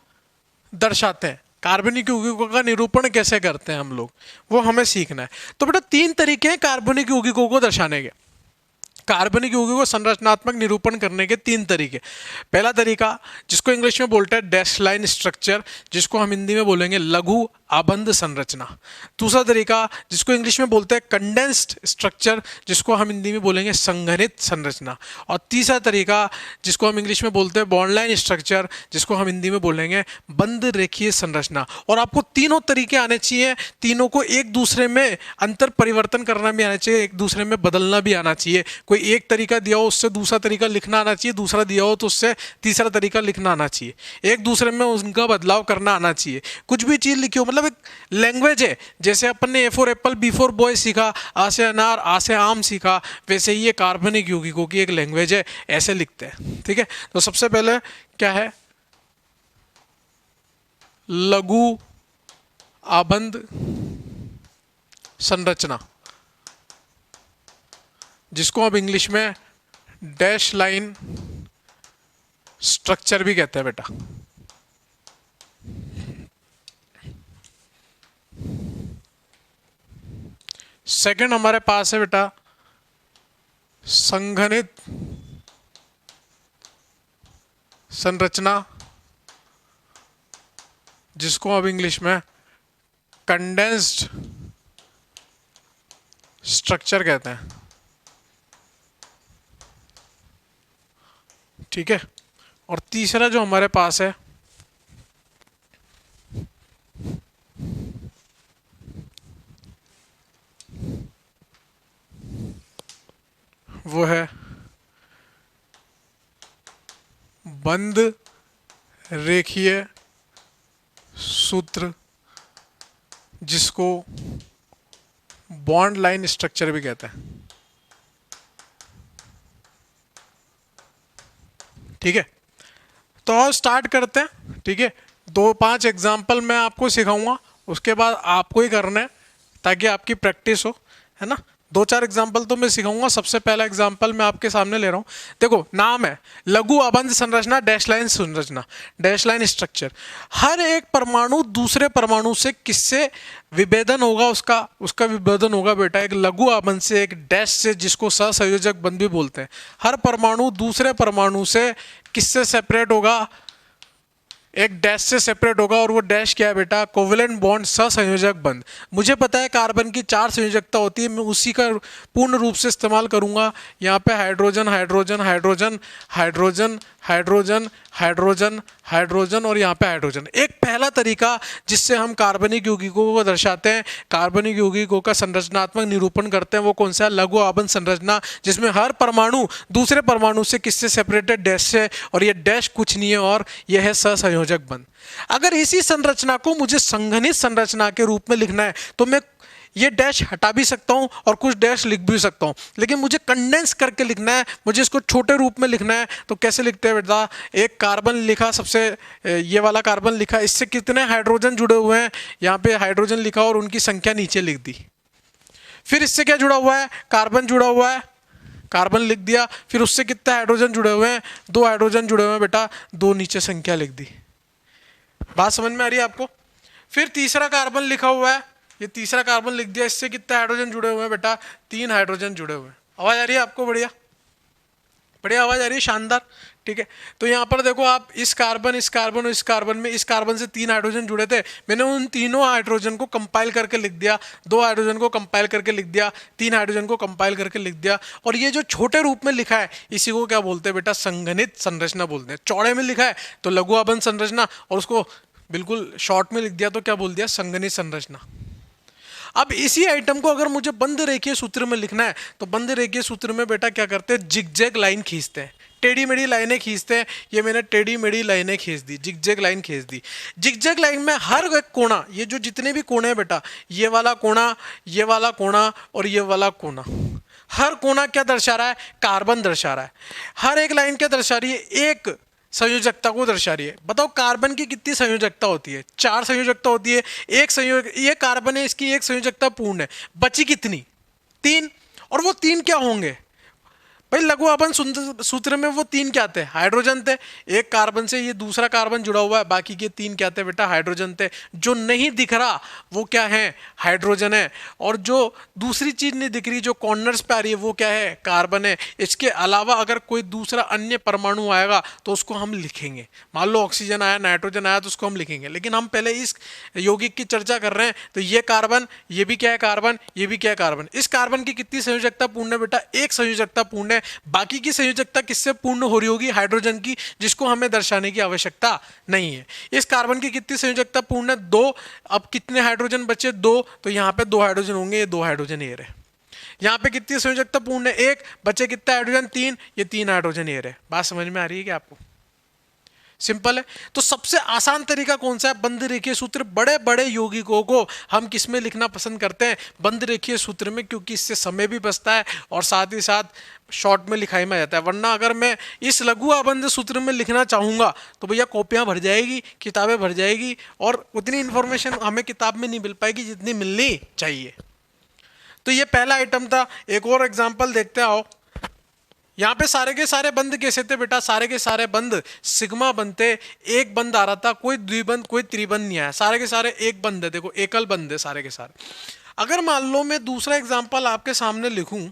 Speaker 1: दर्शाते हैं, कार्बनिक यौगिकों का निरूपण कैसे करते हैं हम लोग, वो हमें सीखना है। तो बेटा तीन तरीके हैं कार्बनिक यौगिकों को दर्शाने के, कार्बनिक यौगिकों को संरचनात्मक निरूपण करने के तीन तरीके। पहला तरीका जिसको इंग्लिश में बोलते हैं डैश लाइन स्ट्रक्चर, जिसको हम हिंदी में बोलेंगे लघु आबंध संरचना। दूसरा तरीका जिसको इंग्लिश में बोलते हैं कंडेंस्ड स्ट्रक्चर, जिसको हम हिंदी में बोलेंगे संघनित संरचना। और तीसरा तरीका जिसको हम इंग्लिश में बोलते हैं बॉन्ड लाइन स्ट्रक्चर, जिसको हम हिंदी में बोलेंगे बंद रेखीय संरचना। और आपको तीनों तरीके आने चाहिए, तीनों को एक दूसरे में अंतर परिवर्तन करना भी आना चाहिए, एक दूसरे में बदलना भी आना चाहिए। कोई एक तरीका दिया हो उससे दूसरा तरीका लिखना आना चाहिए, दूसरा दिया हो तो उससे तीसरा तरीका लिखना आना चाहिए, एक दूसरे में उनका बदलाव करना आना चाहिए। कुछ भी चीज़ लिखी हो, मतलब एक लैंग्वेज है। जैसे अपन ने A for apple, B for boy सीखा, आ से अनार, आ से आम सीखा, वैसे ही ये कार्बनिक यौगिकों की एक लैंग्वेज है, ऐसे लिखते हैं। ठीक है, तो सबसे पहले क्या है, लघु आबंध संरचना, जिसको अब इंग्लिश में डैश लाइन स्ट्रक्चर भी कहते हैं बेटा। सेकंड हमारे पास है बेटा संघनित संरचना, जिसको अब इंग्लिश में कंडेंस्ड स्ट्रक्चर कहते हैं। ठीक है, और तीसरा जो हमारे पास है वो है बंद रेखीय सूत्र, जिसको बॉन्ड लाइन स्ट्रक्चर भी कहते हैं। ठीक है, तो और स्टार्ट करते हैं। ठीक है, 2-5 एग्जाम्पल मैं आपको सिखाऊंगा, उसके बाद आपको ही करना है ताकि आपकी प्रैक्टिस हो, है ना। 2-4 एग्जाम्पल तो मैं सिखाऊंगा। सबसे पहला एग्जाम्पल मैं आपके सामने ले रहा हूँ। देखो, नाम है लघु आबंध संरचना, डैश लाइन संरचना, डैश लाइन स्ट्रक्चर। हर एक परमाणु दूसरे परमाणु से किससे विभेदन होगा, उसका विभेदन होगा बेटा एक लघु आबंध से, एक डैश से, जिसको सहसंयोजक बंध भी बोलते हैं। हर परमाणु दूसरे परमाणु से किससे सेपरेट होगा, एक डैश से सेपरेट होगा। और वो डैश क्या है बेटा, कोवेलेंट बॉन्ड, सहसंयोजक बंध। मुझे पता है कार्बन की 4 संयोजकता होती है, मैं उसी का पूर्ण रूप से इस्तेमाल करूंगा। यहाँ पे hydrogen hydrogen hydrogen hydrogen hydrogen hydrogen hydrogen और यहाँ पे हाइड्रोजन। एक पहला तरीका जिससे हम कार्बनिक यौगिकों को दर्शाते हैं, कार्बनिक यौगिकों का संरचनात्मक निरूपण करते हैं, वो कौन सा है, लघु आबंध संरचना, जिसमें हर परमाणु दूसरे परमाणु से किससे सेपरेटेड, डैश से। और ये डैश कुछ नहीं है और यह है सहसंयोजक बंध। अगर इसी संरचना को मुझे संघनित संरचना के रूप में लिखना है तो मैं ये डैश हटा भी सकता हूं और कुछ डैश लिख भी सकता हूं, लेकिन मुझे कंडेंस करके लिखना है, मुझे इसको छोटे रूप में लिखना है। तो कैसे लिखते हैं बेटा, एक कार्बन लिखा, सबसे ये वाला कार्बन लिखा, इससे कितने हाइड्रोजन जुड़े हुए हैं, यहाँ पे हाइड्रोजन लिखा और उनकी संख्या नीचे लिख दी। फिर इससे क्या जुड़ा हुआ है, कार्बन जुड़ा हुआ है, कार्बन लिख दिया। फिर उससे कितने हाइड्रोजन जुड़े हुए हैं, 2 हाइड्रोजन जुड़े हुए हैं बेटा, 2 नीचे संख्या लिख दी। बात समझ में आ रही है आपको। फिर तीसरा कार्बन लिखा हुआ है, ये तीसरा कार्बन लिख दिया, इससे कितने हाइड्रोजन जुड़े हुए हैं बेटा, 3 हाइड्रोजन जुड़े हुए हैं। आवाज आ रही है आपको, बढ़िया बढ़िया आवाज आ रही है, शानदार। ठीक है, तो यहाँ पर देखो आप, इस कार्बन इस कार्बन और इस कार्बन में, इस कार्बन से 3 हाइड्रोजन जुड़े थे, मैंने उन तीनों हाइड्रोजन को कंपाइल करके लिख दिया, 2 हाइड्रोजन को कंपाइल करके लिख दिया, 3 हाइड्रोजन को कंपाइल करके लिख दिया। और ये जो छोटे रूप में लिखा है इसी को क्या बोलते हैं बेटा, संघनित संरचना बोलते हैं। चौड़े में लिखा है तो लघु आबंध संरचना, और उसको बिल्कुल शॉर्ट में लिख दिया तो क्या बोल दिया, संगनी संरचना। अब इसी आइटम को अगर मुझे बंद रेखीय सूत्र में लिखना है तो बंद रेखीय सूत्र में बेटा क्या करते हैं, जिगजैग लाइन खींचते हैं, टेढ़ी मेढ़ी लाइनें खींचते हैं। ये मैंने टेढ़ी मेढ़ी लाइनें खींच दी, जिगजैग लाइन खींच दी। जिगजैग लाइन में हर एक कोना, ये जो जितने भी कोने हैं बेटा, ये वाला कोना, ये वाला कोना और ये वाला कोना, हर कोना क्या दर्शा रहा है, कार्बन दर्शा रहा है। हर एक लाइन क्या दर्शा रही है, एक संयोजकता को दर्शा रही है। बताओ कार्बन की कितनी संयोजकता होती है, 4 संयोजकता होती है। एक संयोग, ये कार्बन है, इसकी एक संयोजकता पूर्ण है, बची कितनी, 3। और वो 3 क्या होंगे भाई, लघु आपन सूत्र में वो 3 क्या थे, हाइड्रोजन थे। एक कार्बन से ये दूसरा कार्बन जुड़ा हुआ है, बाकी के 3 क्या थे बेटा, हाइड्रोजन थे। जो नहीं दिख रहा वो क्या है, हाइड्रोजन है। और जो दूसरी चीज नहीं दिख रही, जो कॉर्नर्स पे आ रही है, वो क्या है, कार्बन है। इसके अलावा अगर कोई दूसरा अन्य परमाणु आएगा तो उसको हम लिखेंगे। मान लो ऑक्सीजन आया, नाइट्रोजन आया, तो उसको हम लिखेंगे। लेकिन हम पहले इस यौगिक की चर्चा कर रहे हैं, तो ये कार्बन, ये भी क्या है कार्बन, ये भी क्या है कार्बन। इस कार्बन की कितनी संयोजकता पूर्ण है बेटा, एक संयोजकता पूर्ण है। बाकी की संयोजकता किससे पूर्ण हो रही होगी, हाइड्रोजन की, जिसको हमें दर्शाने की आवश्यकता नहीं है। इस कार्बन की कितनी संयोजकता पूर्ण है, 2। अब कितने हाइड्रोजन बचे, 2, तो यहां पे 2 हाइड्रोजन होंगे, ये 2 हाइड्रोजन ये रहे। यहां पे कितनी संयोजकता पूर्ण है, 1, बचे कितना हाइड्रोजन, 3, ये 3 हाइड्रोजन ये रहे। बात समझ में आ रही है क्या आपको, सिंपल है। तो सबसे आसान तरीका कौन सा है, बंद रेखीय सूत्र। बड़े बड़े यौगिकों को हम किस में लिखना पसंद करते हैं, बंद रेखीय सूत्र में, क्योंकि इससे समय भी बचता है और साथ ही साथ शॉर्ट में लिखाई में जाता है। वरना अगर मैं इस लघु आबंध सूत्र में लिखना चाहूंगा तो भैया कॉपियां भर जाएगी, किताबें भर जाएगी, और उतनी इंफॉर्मेशन हमें किताब में नहीं मिल पाएगी जितनी मिलनी चाहिए। तो ये पहला आइटम था। एक और एग्जाम्पल देखते आओ। यहाँ पे सारे के सारे बंद कैसे थे बेटा, सारे के सारे बंद सिग्मा बनते। एक बंद आ रहा था, कोई द्विबंध कोई त्रिबंध नहीं आया, सारे के सारे एक बंद है। देखो एकल बंद है सारे के सारे। अगर मान लो मैं दूसरा एग्जांपल आपके सामने लिखूं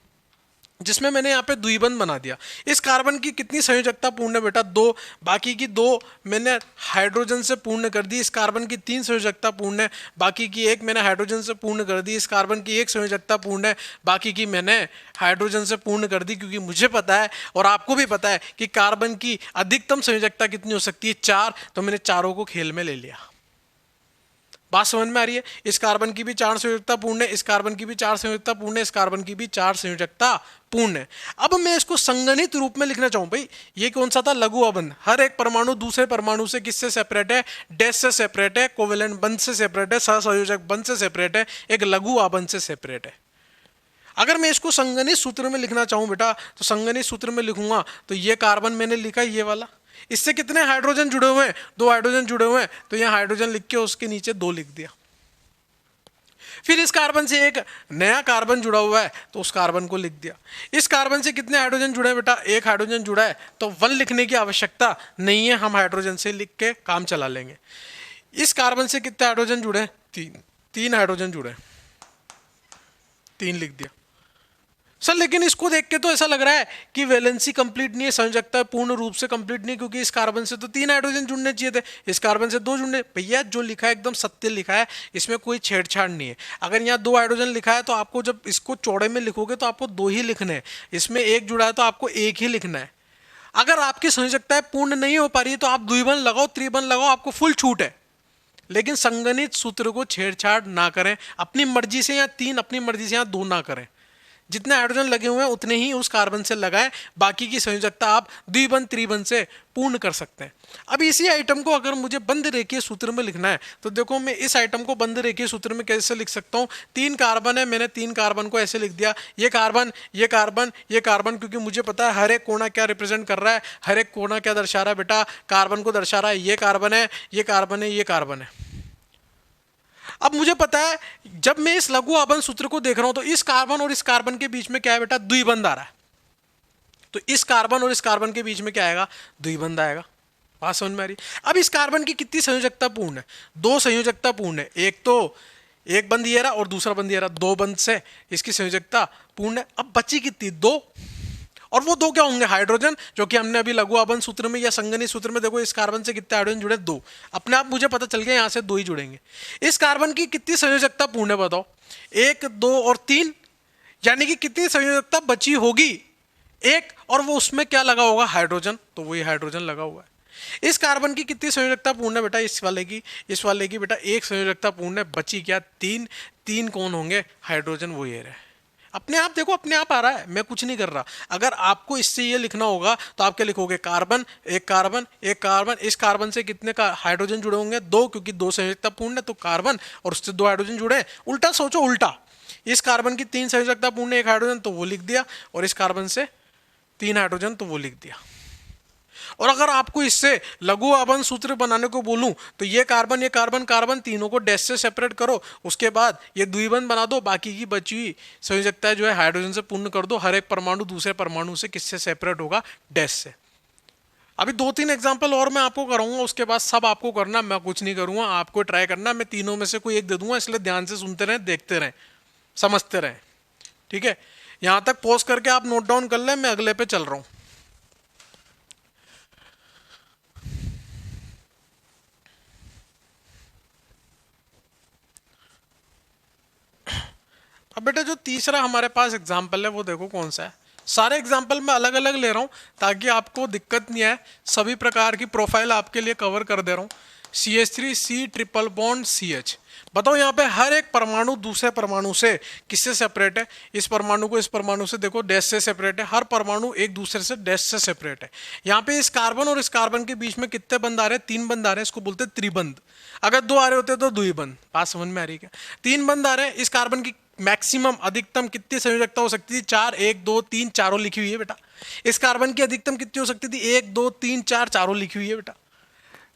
Speaker 1: जिसमें मैंने यहाँ पे द्विबंध बना दिया। इस कार्बन की कितनी संयोजकता पूर्ण है बेटा, 2। बाकी की 2 मैंने हाइड्रोजन से पूर्ण कर दी। इस कार्बन की 3 संयोजकता पूर्ण है, बाकी की 1 मैंने हाइड्रोजन से पूर्ण कर दी। इस कार्बन की 1 संयोजकता पूर्ण है, बाकी की मैंने हाइड्रोजन से पूर्ण कर दी। क्योंकि मुझे पता है और आपको भी पता है कि कार्बन की अधिकतम संयोजकता कितनी हो सकती है, 4। तो मैंने चारों को खेल में ले लिया। बात समझ में आ रही है। इस कार्बन की भी 4 संयोजकता पूर्ण है, इस कार्बन की भी 4 संयोजकता पूर्ण है, इस कार्बन की भी 4 संयोजकता पूर्ण है। अब मैं इसको संगणित रूप में लिखना चाहूं, भाई ये कौन सा था, लघु आबंध। हर एक परमाणु दूसरे परमाणु से किससे सेपरेट है, डैश से सेपरेट है, कोवेलेंट बंध से सेपरेट है, सहसंयोजक बंध से सेपरेट है, एक लघु आबंध से सेपरेट है। अगर मैं इसको संगणित सूत्र में लिखना चाहूं बेटा, तो संगणित सूत्र में लिखूंगा तो ये कार्बन मैंने लिखा ये वाला, इससे कितने हाइड्रोजन जुड़े हुए हैं, 2 हाइड्रोजन जुड़े हुए हैं। तो यहां हाइड्रोजन लिख के उसके नीचे 2 लिख दिया। फिर इस कार्बन से एक नया कार्बन जुड़ा हुआ है तो उस कार्बन को लिख दिया। इस कार्बन से कितने हाइड्रोजन जुड़े हैं बेटा, 1 हाइड्रोजन जुड़ा है, तो 1 लिखने की आवश्यकता नहीं है, हम हाइड्रोजन से लिख के काम चला लेंगे। इस कार्बन से कितने हाइड्रोजन जुड़े हैं, 3 हाइड्रोजन जुड़े हैं, 3 लिख दिया सर। लेकिन इसको देख के तो ऐसा लग रहा है कि वैलेंसी कंप्लीट नहीं है, संयोजकता पूर्ण रूप से कंप्लीट नहीं, क्योंकि इस कार्बन से तो 3 हाइड्रोजन जुड़ने चाहिए थे, इस कार्बन से 2 जुड़ने। भैया जो लिखा है एकदम सत्य लिखा है, इसमें कोई छेड़छाड़ नहीं है। अगर यहाँ 2 हाइड्रोजन लिखा है तो आपको जब इसको चौड़े में लिखोगे तो आपको 2 ही लिखने हैं, इसमें 1 जुड़ा है तो आपको 1 ही लिखना है। अगर आपकी संयोजकता पूर्ण नहीं हो पा रही है तो आप द्विबंध लगाओ, त्रिबंध लगाओ, आपको फुल छूट है। लेकिन संगणित सूत्र को छेड़छाड़ ना करें, अपनी मर्जी से यहाँ 3, अपनी मर्जी से यहाँ 2 ना करें। जितने हाइड्रोजन लगे हुए हैं उतने ही उस कार्बन से लगाएं, बाकी की संयोजकता आप द्विबंध त्रिबंध से पूर्ण कर सकते हैं। अब इसी आइटम को अगर मुझे बंद रेखीय सूत्र में लिखना है तो देखो मैं इस आइटम को बंद रेखीय सूत्र में कैसे लिख सकता हूँ। 3 कार्बन है, मैंने 3 कार्बन को ऐसे लिख दिया, ये कार्बन, ये कार्बन, ये कार्बन, क्योंकि मुझे पता है हर एक कोना क्या रिप्रेजेंट कर रहा है, हर एक कोना क्या दर्शा रहा है बेटा, कार्बन को दर्शा रहा है। ये कार्बन है, ये कार्बन है, ये कार्बन है। अब मुझे पता है जब मैं इस लघु आबंध सूत्र को देख रहा हूं तो इस कार्बन और इस कार्बन के बीच में क्या है बेटा, द्विबंध आ रहा है। तो इस कार्बन और इस कार्बन के बीच में क्या आएगा, द्विबंध आएगा। बात समझ में आ रही। अब इस कार्बन की कितनी संयोजकता पूर्ण है, 2 संयोजकता पूर्ण है। एक तो एक बंध ये रहा और दूसरा बंध ये रहा, 2 बंध से इसकी संयोजकता पूर्ण है। अब बची कितनी, 2, और वो 2 क्या होंगे, हाइड्रोजन, जो कि हमने अभी लघु आबंध सूत्र में या संगणित सूत्र में देखो इस कार्बन से कितने हाइड्रोजन जुड़े, 2। अपने आप मुझे पता चल गया यहां से 2 ही जुड़ेंगे। इस कार्बन की कितनी संयोजकता पूर्ण है बताओ, 1, 2 और 3, यानी कि कितनी संयोजकता बची होगी, 1, और वो उसमें क्या लगा होगा, हाइड्रोजन, तो वही हाइड्रोजन लगा हुआ है। इस कार्बन की कितनी संयोजकता पूर्ण है बेटा? इस वाले की बेटा एक संयोजकता पूर्ण है, बची क्या? तीन। तीन कौन होंगे? हाइड्रोजन, वो ये रहे। अपने आप देखो, अपने आप आ रहा है, मैं कुछ नहीं कर रहा। अगर आपको इससे ये लिखना होगा तो आप क्या लिखोगे? कार्बन, एक कार्बन, एक कार्बन। इस कार्बन से कितने का हाइड्रोजन जुड़े होंगे? दो, क्योंकि दो संयोजकता पूर्ण है तो कार्बन, और उससे दो हाइड्रोजन जुड़े हैं। उल्टा सोचो, उल्टा। इस कार्बन की तीन संयोजकता पूर्ण है, एक हाइड्रोजन, तो वो लिख दिया, और इस कार्बन से तीन हाइड्रोजन, तो वो लिख दिया। और अगर आपको इससे लघु आबंध सूत्र बनाने को बोलूं तो ये कार्बन, ये कार्बन, कार्बन, तीनों को डैश से सेपरेट करो, उसके बाद ये द्विबंध बना दो, बाकी की बची हुई संयोजकता जो है हाइड्रोजन से पूर्ण कर दो। हर एक परमाणु दूसरे परमाणु से किससे सेपरेट होगा? डैश से। अभी दो तीन एग्जांपल और मैं आपको कराऊंगा, उसके बाद सब आपको करना, मैं कुछ नहीं करूंगा, आपको ट्राई करना। मैं तीनों में से कोई एक दे दूंगा, इसलिए ध्यान से सुनते रहें, देखते रहें, समझते रहें। ठीक है, यहां तक पॉज करके आप नोट डाउन कर लें, मैं अगले पे चल रहा हूं। अब बेटा जो तीसरा हमारे पास एग्जाम्पल है वो देखो कौन सा है। सारे एग्जाम्पल मैं अलग अलग ले रहा हूं ताकि आपको दिक्कत नहीं आए, सभी प्रकार की प्रोफाइल आपके लिए कवर कर दे रहा हूं। CH3 C triple bond CH। बताओ यहाँ पे हर एक परमाणु दूसरे परमाणु से किससे सेपरेट है? इस परमाणु को इस परमाणु से देखो डैश से सेपरेट है, हर परमाणु एक दूसरे से डैश से सेपरेट है। यहाँ पे इस कार्बन और इस कार्बन के बीच में कितने बंध आ रहे हैं? तीन बंध आ रहे हैं, इसको बोलते हैं त्रिबंध। अगर दो आ रहे होते तो द्विबंध। बात समझ में आ रही है क्या? तीन बंध आ रहे हैं। इस कार्बन की मैक्सिमम अधिकतम कितनी संयोजकता हो सकती थी? चार, एक दो तीन चारों लिखी हुई है बेटा। इस कार्बन की अधिकतम कितनी हो सकती थी? एक दो तीन चार, चारों लिखी हुई है बेटा।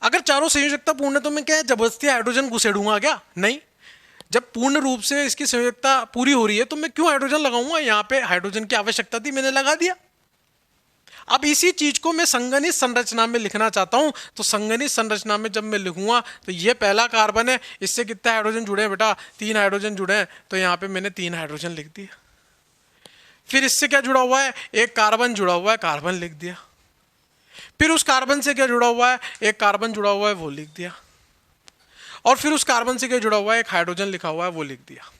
Speaker 1: अगर चारों संयोजकता पूर्ण है तो मैं क्या जबरदस्ती हाइड्रोजन घुसेड़ूंगा क्या? नहीं। जब पूर्ण रूप से इसकी संयोजकता पूरी हो रही है तो मैं क्यों हाइड्रोजन लगाऊंगा? यहाँ पे हाइड्रोजन की आवश्यकता थी, मैंने लगा दिया। अब इसी चीज को मैं संगणित संरचना में लिखना चाहता हूं, तो संगणित संरचना में जब मैं लिखूंगा तो ये पहला कार्बन है, इससे कितने हाइड्रोजन जुड़े हैं बेटा? तीन हाइड्रोजन जुड़े हैं, तो यहाँ पे मैंने तीन हाइड्रोजन लिख दिया। फिर इससे क्या जुड़ा हुआ है? एक कार्बन जुड़ा हुआ है, कार्बन लिख दिया। फिर उस कार्बन से क्या जुड़ा हुआ है? एक कार्बन जुड़ा हुआ है, वो लिख दिया। और फिर उस कार्बन से क्या जुड़ा हुआ है? एक हाइड्रोजन लिखा हुआ है, वो लिख दिया।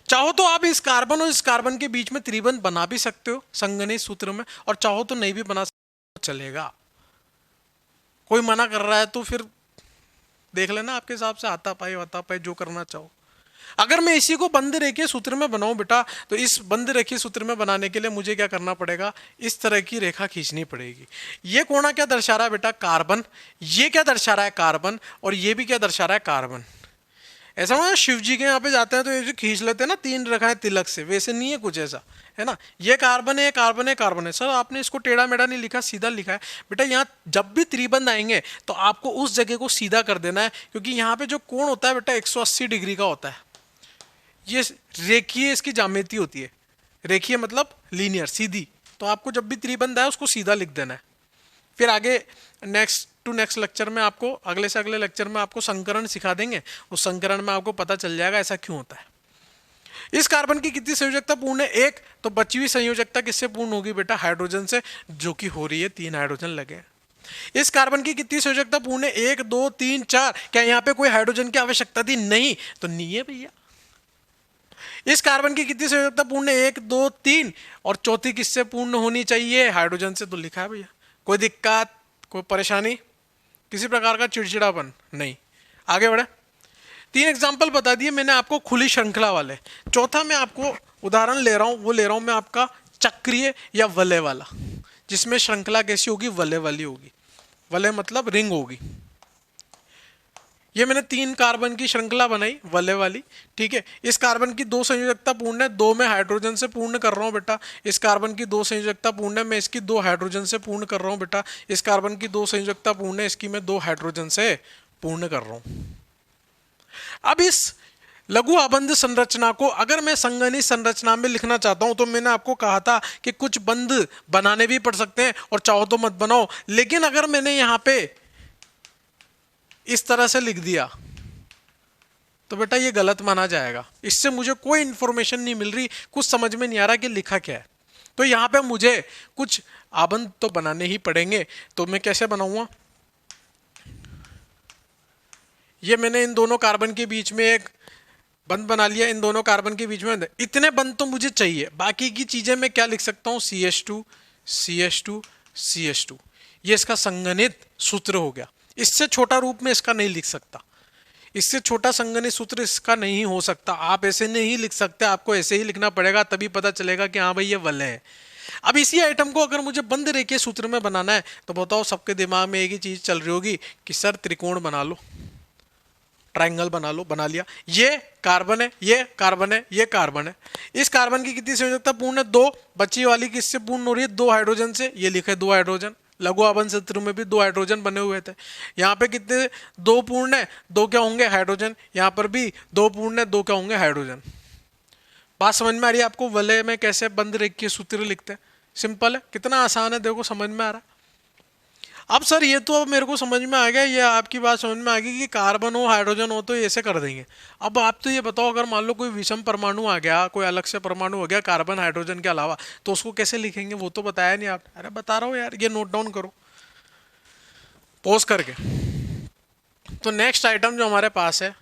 Speaker 1: चाहो तो आप इस कार्बन और इस कार्बन के बीच में त्रिबंध बना भी सकते हो संगणित सूत्र में, और चाहो तो नहीं भी बना सकते, चलेगा। कोई मना कर रहा है तो फिर देख लेना, आपके हिसाब से आता पाए जो करना चाहो। अगर मैं इसी को बंद रेखीय सूत्र में बनाऊं बेटा, तो इस बंद रेखीय सूत्र में बनाने के लिए मुझे क्या करना पड़ेगा? इस तरह की रेखा खींचनी पड़ेगी। ये कोना क्या दर्शा रहा है बेटा? कार्बन। ये क्या दर्शा रहा है? कार्बन। और ये भी क्या दर्शा रहा है? कार्बन। ऐसा ना शिव जी के यहाँ पे जाते हैं तो ये खींच लेते हैं ना तीन रेखाएं तिलक से, वैसे नहीं है कुछ ऐसा, है ना। ये कार्बन है, कार्बन है, कार्बन है। सर आपने इसको टेढ़ा मेढ़ा नहीं लिखा, सीधा लिखा है बेटा। यहाँ जब भी त्रिबंध आएंगे तो आपको उस जगह को सीधा कर देना है, क्योंकि यहाँ पे जो कोण होता है बेटा 180 डिग्री का होता है। ये रेखीय इसकी ज्यामिति होती है। रेखीय मतलब लीनियर, सीधी। तो आपको जब भी त्रिबंध आए उसको सीधा लिख देना है। फिर आगे नेक्स्ट लेक्चर में आपको, अगले से अगले लेक्चर में आपको संकरण सिखा देंगे। उस संकरण में आपको पता चल जाएगा ऐसा क्यों होता है। इस कार्बन की कितनी संयोजकता पूर्ण है? एक। तो बची हुई संयोजकता किससे पूर्ण होगी बेटा? हाइड्रोजन से, जो कि हो रही है, तीन हाइड्रोजन लगे। इस कार्बन की कितनी संयोजकता पूर्ण है? एक दो तीन चार। क्या यहाँ पे कोई हाइड्रोजन की आवश्यकता थी? नहीं, तो नहीं है भैया। इस कार्बन की कितनी संयोजकता पूर्ण है? एक दो तीन। और चौथी किससे पूर्ण होनी चाहिए? हाइड्रोजन से, तो लिखा है भैया। कोई दिक्कत, कोई परेशानी, किसी प्रकार का चिड़चिड़ापन नहीं। आगे बढ़े। तीन एग्जाम्पल बता दिए मैंने आपको खुली श्रृंखला वाले। चौथा मैं आपको उदाहरण ले रहा हूं, वो ले रहा हूं मैं आपका चक्रीय या वलय वाला, जिसमें श्रृंखला कैसी होगी? वलय वाली होगी। वलय मतलब रिंग होगी। ये मैंने तीन कार्बन की श्रृंखला बनाई वलय वाली। ठीक है, इस कार्बन की दो संयोजकता पूर्ण है, दो मैं हाइड्रोजन से पूर्ण कर रहा हूं बेटा। इस कार्बन की दो संयोजकता पूर्ण है, मैं इसकी दो हाइड्रोजन से पूर्ण कर रहा हूं बेटा। इस कार्बन की दो संयोजकता पूर्ण है, इसकी मैं दो हाइड्रोजन से पूर्ण कर रहा हूं। अब इस लघु आबंध संरचना को अगर मैं संगणित संरचना में लिखना चाहता हूं तो मैंने आपको कहा था कि कुछ बंध बनाने भी पड़ सकते हैं, और चाहो तो मत बनाओ। लेकिन अगर मैंने यहां पे इस तरह से लिख दिया तो बेटा ये गलत माना जाएगा। इससे मुझे कोई इंफॉर्मेशन नहीं मिल रही, कुछ समझ में नहीं आ रहा कि लिखा क्या है। तो यहां पे मुझे कुछ आबंध तो बनाने ही पड़ेंगे। तो मैं कैसे बनाऊंगा? ये मैंने इन दोनों कार्बन के बीच में एक बंध बना लिया। इन दोनों कार्बन के बीच में इतने बंध तो मुझे चाहिए। बाकी की चीजें मैं क्या लिख सकता हूं? CH2 CH2 CH2। ये इसका संगणित सूत्र हो गया। इससे छोटा रूप में इसका नहीं लिख सकता, इससे छोटा संगणित सूत्र इसका नहीं हो सकता। आप ऐसे नहीं लिख सकते, आपको ऐसे ही लिखना पड़ेगा, तभी पता चलेगा कि हाँ भाई ये वलय है। अब इसी आइटम को अगर मुझे बंद रेखीय सूत्र में बनाना है तो बताओ, सबके दिमाग में एक ही चीज चल रही होगी कि सर त्रिकोण बना लो, ट्राइंगल बना लो। बना लिया, ये कार्बन है, ये कार्बन है, ये कार्बन है। इस कार्बन की कितनी संयोजकता पूर्ण है? 2। बची वाली किससे पूर्ण हो रही है? 2 हाइड्रोजन से। ये लिखे 2 हाइड्रोजन। लघु आबंध सूत्र में भी 2 हाइड्रोजन बने हुए थे। यहाँ पे कितने? 2 पूर्ण है, 2 क्या होंगे? हाइड्रोजन। यहाँ पर भी 2 पूर्ण है, 2 क्या होंगे? हाइड्रोजन। बात समझ में आ रही है आपको? वलय में कैसे बंद रेखीय सूत्र लिखते हैं? सिंपल है, कितना आसान है, देखो समझ में आ रहा है। अब सर ये तो अब मेरे को समझ में आ गया, ये आपकी बात समझ में आ गई कि कार्बन हो हाइड्रोजन हो तो ऐसे कर देंगे। अब आप तो ये बताओ, अगर मान लो कोई विषम परमाणु आ गया, कोई अलग से परमाणु हो गया कार्बन हाइड्रोजन के अलावा, तो उसको कैसे लिखेंगे? वो तो बताया नहीं आप। अरे बता रहा हूँ यार, ये नोट डाउन करो पॉज करके। तो नेक्स्ट आइटम जो हमारे पास है,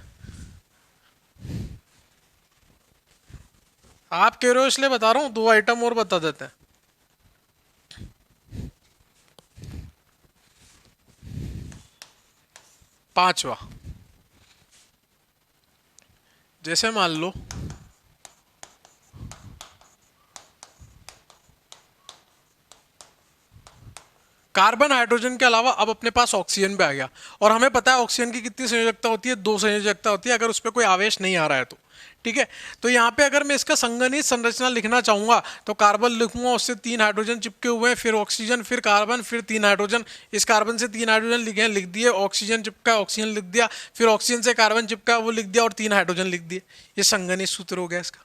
Speaker 1: आप कह रहे हो इसलिए बता रहा हूँ, 2 आइटम और बता देते हैं। पांचवा, जैसे मान लो कार्बन हाइड्रोजन के अलावा अब अपने पास ऑक्सीजन भी आ गया, और हमें पता है ऑक्सीजन की कितनी संयोजकता होती है? 2 संयोजकता होती है, अगर उस पर कोई आवेश नहीं आ रहा है तो। ठीक है, तो यहाँ पे अगर मैं इसका संगणित संरचना लिखना चाहूंगा तो कार्बन लिखूंगा, उससे 3 हाइड्रोजन चिपके हुए हैं, फिर ऑक्सीजन, फिर कार्बन, फिर 3 हाइड्रोजन। इस कार्बन से 3 हाइड्रोजन लिखे, लिख दिए, ऑक्सीजन चिपका, ऑक्सीजन लिख दिया, फिर ऑक्सीजन से कार्बन चिपका, वो लिख दिया, और 3 हाइड्रोजन लिख दिए। ये संगणित सूत्र हो गया इसका।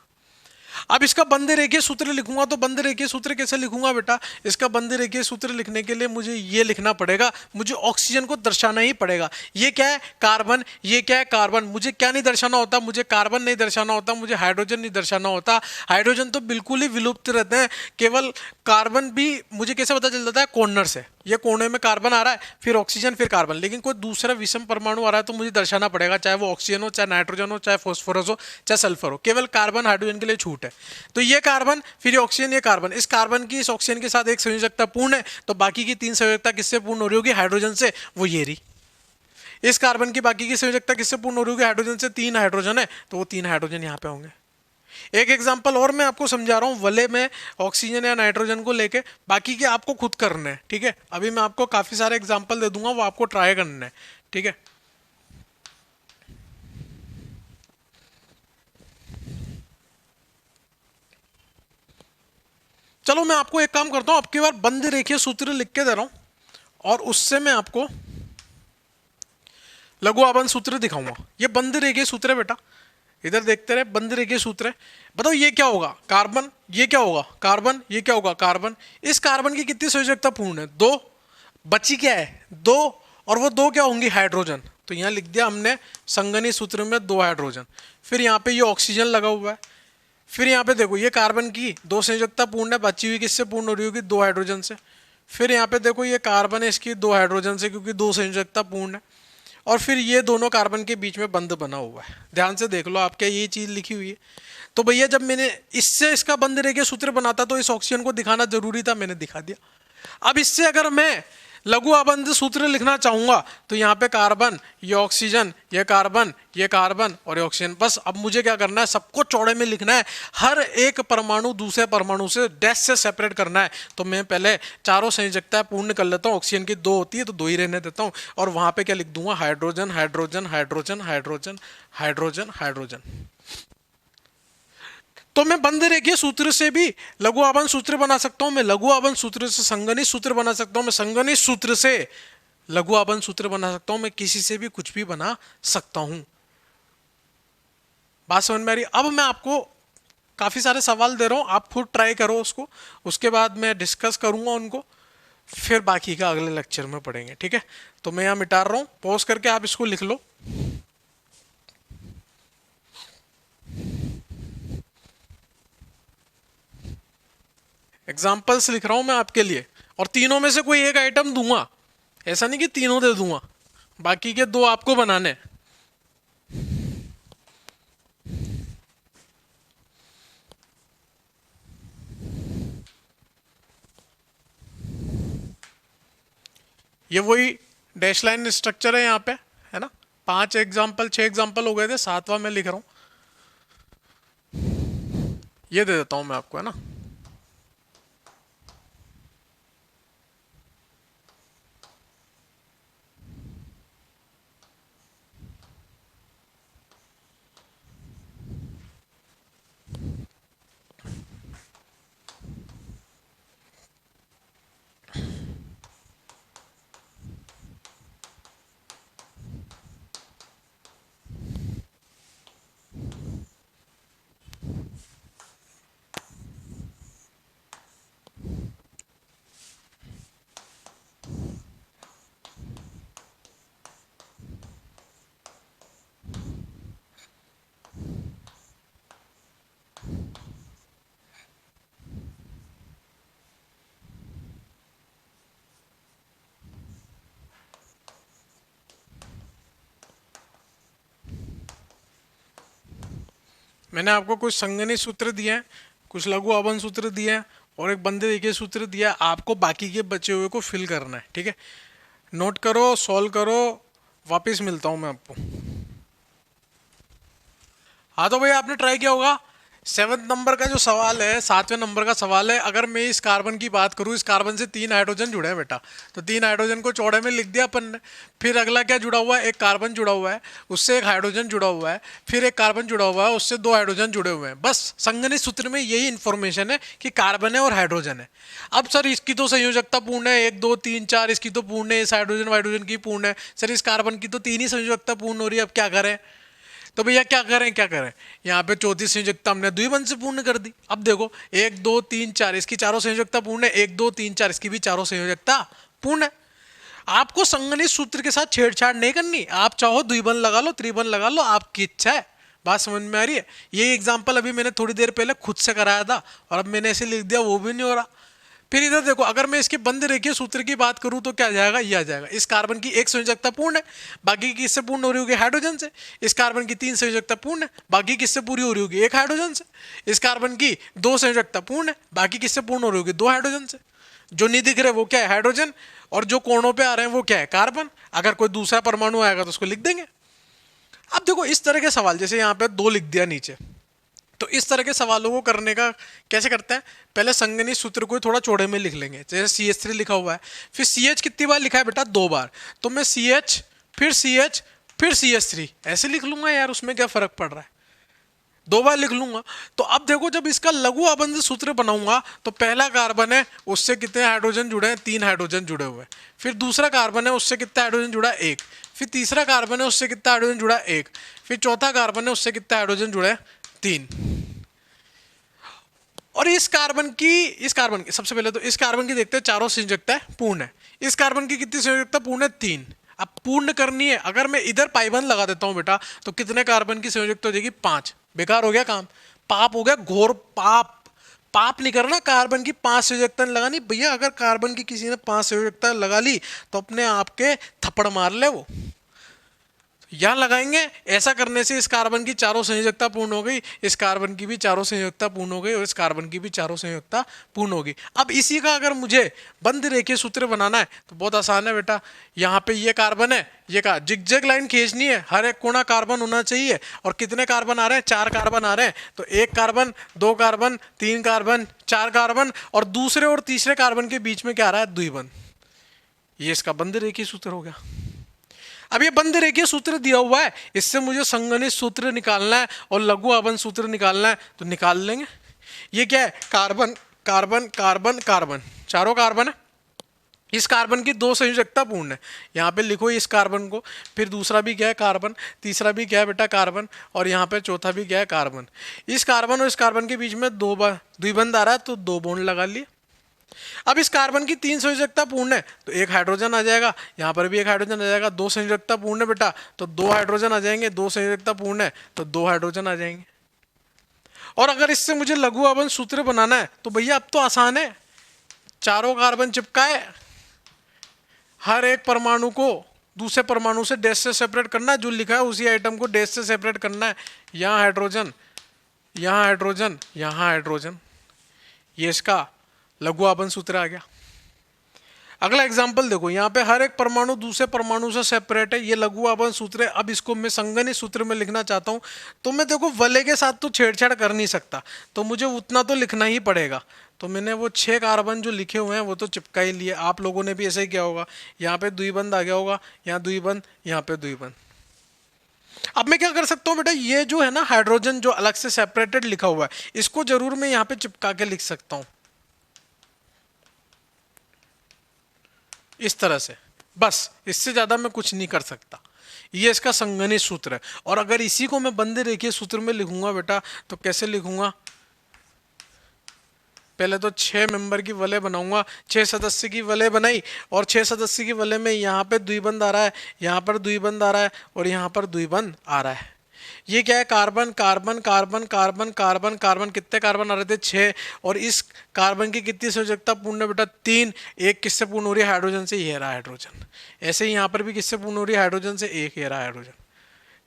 Speaker 1: अब इसका बंद रेखीय सूत्र लिखूंगा तो बंद रेखीय सूत्र कैसे लिखूंगा बेटा? इसका बंद रेखीय सूत्र लिखने के लिए मुझे ये लिखना पड़ेगा, मुझे ऑक्सीजन को दर्शाना ही पड़ेगा। ये क्या है? कार्बन। ये क्या है? कार्बन। मुझे क्या नहीं दर्शाना होता? मुझे कार्बन नहीं दर्शाना होता, मुझे हाइड्रोजन नहीं दर्शाना होता। हाइड्रोजन तो बिल्कुल ही विलुप्त रहते हैं, केवल कार्बन भी मुझे कैसे पता चल जाता है? कॉर्नर से। ये कोने में कार्बन आ रहा है, फिर ऑक्सीजन, फिर कार्बन। लेकिन कोई दूसरा विषम परमाणु आ रहा है तो मुझे दर्शाना पड़ेगा, चाहे वो ऑक्सीजन हो, चाहे नाइट्रोजन हो, चाहे फॉस्फोरस हो, चाहे सल्फर हो। केवल कार्बन हाइड्रोजन के लिए छूट है। तो ये कार्बन, फिर ये ऑक्सीजन, ये कार्बन। इस कार्बन की इस ऑक्सीजन के साथ एक संयोजकता पूर्ण है, तो बाकी की 3 संयोजकता किससे पूर्ण हो रही होगी? हाइड्रोजन से। वो ये रही। इस कार्बन की बाकी की संयोजकता किससे पूर्ण हो रही होगी? हाइड्रोजन से। 3 हाइड्रोजन है, तो वो 3 हाइड्रोजन यहाँ पे होंगे। एक एग्जांपल और मैं आपको समझा रहा हूँ वलय में ऑक्सीजन या नाइट्रोजन को लेके, बाकी के आपको खुद करना है। ठीक है, अभी मैं आपको काफी सारे एग्जांपल दे दूंगा, वो आपको ट्राई करना है। ठीक है, चलो मैं आपको एक काम करता हूं, आपकी बार बंद रेखीय सूत्र लिख के दे रहा हूं और उससे मैं आपको लघु आबंध सूत्र दिखाऊंगा। ये बंद रेखीय सूत्र है बेटा, इधर देखते रहे, बंद रेखीय सूत्र है। बताओ ये क्या होगा? कार्बन। ये क्या होगा? कार्बन। ये क्या होगा? कार्बन। इस कार्बन की कितनी संयोजकता पूर्ण है? 2। बची क्या है? 2, और वो 2 क्या होंगी? हाइड्रोजन। तो यहां लिख दिया हमने संगणित सूत्र में 2 हाइड्रोजन। फिर यहाँ पे ये ऑक्सीजन लगा हुआ है, फिर यहाँ पे देखो ये कार्बन की 2 संयोजकता पूर्ण है, बची हुई किससे पूर्ण हो रही होगी? 2 हाइड्रोजन से। फिर यहाँ पे देखो ये कार्बन है, इसकी 2 हाइड्रोजन से, क्योंकि 2 संयोजकता पूर्ण है। और फिर ये दोनों कार्बन के बीच में बंध बना हुआ है। ध्यान से देख लो, आपके ये चीज लिखी हुई है। तो भैया जब मैंने इससे इसका बंध रेखीय सूत्र बनाता तो इस ऑक्सीजन को दिखाना जरूरी था, मैंने दिखा दिया। अब इससे अगर मैं लघु आबंध सूत्र लिखना चाहूंगा तो यहाँ पे कार्बन, ये ऑक्सीजन, ये कार्बन, ये कार्बन और ये ऑक्सीजन। बस अब मुझे क्या करना है? सबको चौड़े में लिखना है, हर एक परमाणु दूसरे परमाणु से डैश से सेपरेट करना है। तो मैं पहले चारों संयोजकता पूर्ण कर लेता हूँ। ऑक्सीजन की 2 होती है तो 2 ही रहने देता हूँ, और वहां पे क्या लिख दूंगा? Hydrogen, hydrogen, hydrogen, hydrogen, hydrogen, hydrogen. तो मैं बंद रेखीय सूत्र से भी लघु आबंध सूत्र बना सकता हूं, मैं लघु आबंध सूत्र से संगणित सूत्र बना सकता हूं, मैं संगणित सूत्र से लघु आबंध सूत्र बना सकता हूं, मैं किसी से भी कुछ भी बना सकता हूं। बात समझ में आ रही? अब मैं आपको काफी सारे सवाल दे रहा हूं, आप खुद ट्राई करो उसको, उसके बाद मैं डिस्कस करूंगा उनको, फिर बाकी का अगले लेक्चर में पढ़ेंगे। ठीक है, तो मैं यहां मिटा रहा हूं, पॉज करके आप इसको लिख लो। एग्जाम्पल्स लिख रहा हूं मैं आपके लिए, और तीनों में से कोई एक आइटम दूंगा, ऐसा नहीं कि तीनों दे दूंगा, बाकी के 2 आपको बनाने हैं। ये वही डैश लाइन स्ट्रक्चर है यहाँ पे, है ना। 5 एग्जाम्पल 6 एग्जाम्पल हो गए थे, 7वां मैं लिख रहा हूँ। ये दे देता हूँ मैं आपको, है ना। मैंने आपको कुछ संगणित सूत्र दिए हैं, कुछ लघु आबंध सूत्र दिए हैं और एक बंदे देखिए सूत्र दिया है। आपको बाकी के बचे हुए को फिल करना है, ठीक है। नोट करो, सॉल्व करो, वापस मिलता हूं मैं आपको। हाँ तो भैया आपने ट्राई किया होगा। 7वें नंबर का जो सवाल है, 7वें नंबर का सवाल है, अगर मैं इस कार्बन की बात करूं, इस कार्बन से 3 हाइड्रोजन जुड़े हैं बेटा, तो 3 हाइड्रोजन को चौड़े में लिख दिया अपन ने। फिर अगला क्या जुड़ा हुआ है, एक कार्बन जुड़ा हुआ है, उससे एक हाइड्रोजन जुड़ा हुआ है, फिर एक कार्बन जुड़ा हुआ है, उससे 2 हाइड्रोजन जुड़े हुए हैं। बस संगणित सूत्र में यही इंफॉर्मेशन है कि कार्बन है और हाइड्रोजन है। अब सर इसकी तो संयोजकता पूर्ण है, 1 2 3 4 इसकी तो पूर्ण है, इस हाइड्रोजन वाइड्रोजन की पूर्ण है, सर इस कार्बन की तो 3 ही संयोजकता पूर्ण हो रही है, अब क्या करें। तो भैया क्या करें, यहाँ पे चौथी संयोजकता हमने द्विबंध से पूर्ण कर दी। अब देखो 1 2 3 4 इसकी चारों संयोजकता पूर्ण है, 1 2 3 4 इसकी भी चारों संयोजकता पूर्ण है। आपको संगणित सूत्र के साथ छेड़छाड़ नहीं करनी, आप चाहो द्विबंध लगा लो, त्रिबंध लगा लो, आपकी इच्छा है। बात समझ में आ रही है। ये एग्जाम्पल अभी मैंने थोड़ी देर पहले खुद से कराया था और अब मैंने ऐसे लिख दिया, वो भी नहीं हो रहा। फिर इधर देखो, अगर मैं इसके बंद रेखीय सूत्र की बात करूं तो क्या आ जाएगा, ये आ जाएगा। इस कार्बन की एक संयोजकता पूर्ण है, बाकी की किससे पूर्ण हो रही होगी, हाइड्रोजन से। इस कार्बन की 3 संयोजकता पूर्ण है, बाकी किससे पूरी हो रही होगी, एक हाइड्रोजन से। इस कार्बन की 2 संयोजकता पूर्ण है, बाकी किससे पूर्ण हो रही होगी, 2 हाइड्रोजन से। जो नहीं दिख रहे वो क्या है, हाइड्रोजन, और जो कोणों पे आ रहे हैं वो क्या है, कार्बन। अगर कोई दूसरा परमाणु आएगा तो उसको लिख देंगे। अब देखो इस तरह के सवाल, जैसे यहाँ पे 2 लिख दिया नीचे, तो इस तरह के सवालों को करने का कैसे करते हैं, पहले संगणित सूत्र को थोड़ा चौड़े में लिख लेंगे। जैसे CH3 लिखा हुआ है, फिर CH कितनी बार लिखा है बेटा, 2 बार, तो मैं CH फिर CH फिर CH3 ऐसे लिख लूंगा यार, उसमें क्या फर्क पड़ रहा है, 2 बार लिख लूंगा। तो अब देखो जब इसका लघु आबंध सूत्र बनाऊंगा तो पहला कार्बन है, उससे कितने हाइड्रोजन जुड़े हैं, 3 हाइड्रोजन जुड़े हुए हैं। फिर दूसरा कार्बन है, उससे कितना हाइड्रोजन जुड़ा है, 1। फिर तीसरा कार्बन है, उससे कितना हाइड्रोजन जुड़ा है, 1। फिर चौथा कार्बन है, उससे कितना हाइड्रोजन जुड़ा है, 3। और इस कार्बन की सबसे पहले तो इस कार्बन की देखते हैं चारों संयोजकता पूर्ण है। इस कार्बन की कितनी संयोजकता पूर्ण है, 3। अब पूर्ण करनी है, अगर मैं इधर पाइबंद लगा देता हूं बेटा, तो कितने कार्बन की संयोजकता हो जाएगी, 5। बेकार हो गया काम, पाप हो गया, घोर पाप। पाप नहीं करना, कार्बन की 5 संयोजकता लगानी भैया। अगर कार्बन की किसी ने 5 संयोजकता लगा ली तो अपने आप के थप्पड़ मार ले वो, यहां लगाएंगे। ऐसा करने से इस कार्बन की चारों संयोजकता पूर्ण हो गई, इस कार्बन की भी चारों संयोजकता पूर्ण हो गई और इस कार्बन की भी चारों संयोजकता पूर्ण होगी। अब इसी का अगर मुझे बंद रेखीय सूत्र बनाना है तो बहुत आसान है बेटा। यहाँ पे ये कार्बन है, ये का जिगजैग लाइन खींचनी है, हर एक कोना कार्बन होना चाहिए। और कितने कार्बन आ रहे हैं, 4 कार्बन आ रहे हैं, तो 1 कार्बन 2 कार्बन 3 कार्बन 4 कार्बन, और दूसरे और तीसरे कार्बन के बीच में क्या आ रहा है, द्विबंध। ये इसका बंद रेखीय सूत्र हो गया। अब ये बंद रेखीय सूत्र दिया हुआ है, इससे मुझे संगणित सूत्र निकालना है और लघु आबंध सूत्र निकालना है, तो निकाल लेंगे। ये क्या है, कार्बन कार्बन कार्बन कार्बन, चारों कार्बन है। इस कार्बन की 2 संयोजकता पूर्ण है, यहाँ पे लिखो इस कार्बन को। फिर दूसरा भी क्या है, कार्बन। तीसरा भी क्या है बेटा, कार्बन। और यहाँ पे चौथा भी क्या है, कार्बन। इस कार्बन और इस कार्बन के बीच में 2 बार द्विबंध आ रहा है, तो 2 बॉन्ड लगा लिए। अब इस कार्बन की 3 संयोजकता पूर्ण है, तो 1 हाइड्रोजन आ जाएगा, यहाँ पर भी 1 हाइड्रोजन आ जाएगा। 2 संयोजकता पूर्ण है बेटा, तो 2 हाइड्रोजन आ जाएंगे। 2 संयोजकता पूर्ण है तो 2 हाइड्रोजन आ जाएंगे। और अगर इससे मुझे लघु आबंध सूत्र बनाना है तो भैया अब तो आसान है, चारों कार्बन चिपकाए, हर एक परमाणु को दूसरे परमाणु से डैश से सेपरेट करना है, जो लिखा है उसी आइटम को डैश से सेपरेट करना है। यहाँ हाइड्रोजन, यहाँ हाइड्रोजन, यहाँ हाइड्रोजन, ये इसका लघु आबंध सूत्र आ गया। अगला एग्जाम्पल देखो, यहाँ पे हर एक परमाणु दूसरे परमाणु से सेपरेट है, ये लघु आबंध सूत्र है। अब इसको मैं संगनी सूत्र में लिखना चाहता हूँ, तो मैं देखो वलय के साथ तो छेड़छाड़ कर नहीं सकता, तो मुझे उतना तो लिखना ही पड़ेगा। तो मैंने वो 6 कार्बन जो लिखे हुए हैं वो तो चिपका ही लिए। आप लोगों ने भी ऐसे ही किया होगा, यहाँ पे द्विबंध आ गया होगा, यहाँ द्विबंध, यहाँ पे द्विबंध। अब मैं क्या कर सकता हूँ बेटा, ये जो है ना हाइड्रोजन जो अलग से सेपरेटेड लिखा हुआ है, इसको जरूर मैं यहाँ पे चिपका के लिख सकता हूँ इस तरह से, बस इससे ज्यादा मैं कुछ नहीं कर सकता। ये इसका संगनी सूत्र है। और अगर इसी को मैं बंद रेखीय सूत्र में लिखूंगा बेटा, तो कैसे लिखूंगा, पहले तो 6 मेंबर की वलय बनाऊंगा, 6 सदस्य की वलय बनाई, और 6 सदस्य की वलय में यहाँ पे द्विबंध आ रहा है, यहाँ पर द्विबंध आ रहा है, और यहाँ पर द्विबंध आ रहा है। ये क्या है, carbon carbon carbon carbon carbon carbon, कितने कार्बन आ रहे थे, 6, और इस कार्बन की कितनी संयोजकता पूर्ण है बेटा, 3। एक किससे पूर्ण हो रही है, हाइड्रोजन से, ये रहा हाइड्रोजन। ऐसे ही यहाँ पर भी किससे पूर्ण हो रही है, हाइड्रोजन से, एक, ये रहा हाइड्रोजन।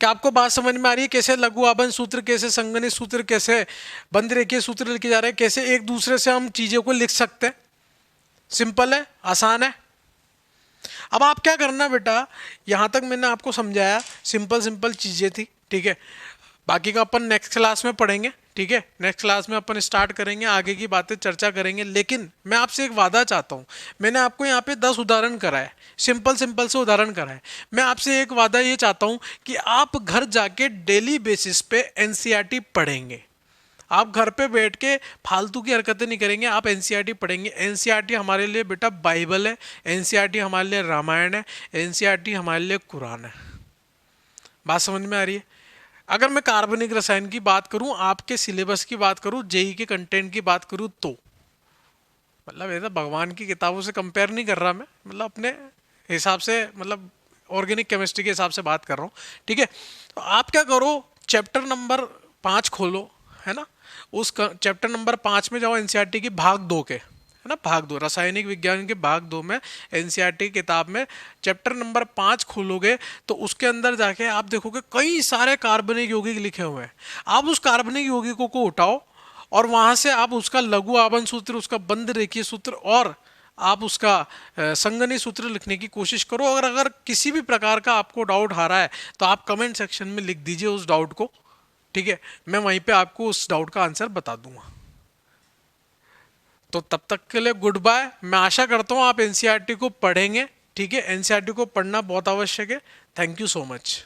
Speaker 1: क्या आपको बात समझ में आ रही है, कैसे लघु आबंध सूत्र, कैसे संगनी सूत्र, कैसे बंद रेखीय सूत्र लिखे जा रहे हैं, कैसे एक दूसरे से हम चीजों को लिख सकते हैं। सिंपल है, आसान है। अब आप क्या करना बेटा, यहां तक मैंने आपको समझाया, सिंपल सिंपल चीजें थी, ठीक है। बाकी का अपन नेक्स्ट क्लास में पढ़ेंगे, ठीक है। नेक्स्ट क्लास में अपन स्टार्ट करेंगे, आगे की बातें चर्चा करेंगे। लेकिन मैं आपसे एक वादा चाहता हूं, मैंने आपको यहाँ पे 10 उदाहरण कराए, सिंपल सिंपल से उदाहरण कराए। मैं आपसे एक वादा ये चाहता हूं कि आप घर जाके डेली बेसिस पे एनसीईआरटी पढ़ेंगे। आप घर पे बैठ के फालतू की हरकतें नहीं करेंगे, आप एनसीईआरटी पढ़ेंगे। एनसीईआरटी हमारे लिए बेटा बाइबल है, एनसीईआरटी हमारे लिए रामायण है, एनसीईआरटी हमारे लिए कुरान है। बात समझ में आ रही है। अगर मैं कार्बनिक रसायन की बात करूं, आपके सिलेबस की बात करूं, जेई के कंटेंट की बात करूं, तो मतलब ऐसा भगवान की किताबों से कंपेयर नहीं कर रहा मैं, मतलब अपने हिसाब से, मतलब ऑर्गेनिक केमिस्ट्री के हिसाब से बात कर रहा हूँ, ठीक है। तो आप क्या करो, चैप्टर नंबर 5 खोलो, है ना, उस चैप्टर नंबर 5 में जाओ, एनसीईआरटी की भाग 2 के, है ना, भाग 2 रासायनिक विज्ञान के भाग 2 में एनसीईआरटी किताब में चैप्टर नंबर 5 खोलोगे, तो उसके अंदर जाके आप देखोगे कई सारे कार्बनिक यौगिक लिखे हुए हैं। आप उस कार्बनिक यौगिकों को उठाओ, और वहां से आप उसका लघु आबंध सूत्र, उसका बंद रेखीय सूत्र, और आप उसका संगनी सूत्र लिखने की कोशिश करो। और अगर किसी भी प्रकार का आपको डाउट आ रहा है, तो आप कमेंट सेक्शन में लिख दीजिए उस डाउट को, ठीक है। मैं वहीं पे आपको उस डाउट का आंसर बता दूंगा। तो तब तक के लिए गुड बाय। मैं आशा करता हूँ आप एनसीईआरटी को पढ़ेंगे, ठीक है। एनसीईआरटी को पढ़ना बहुत आवश्यक है। Thank you so much.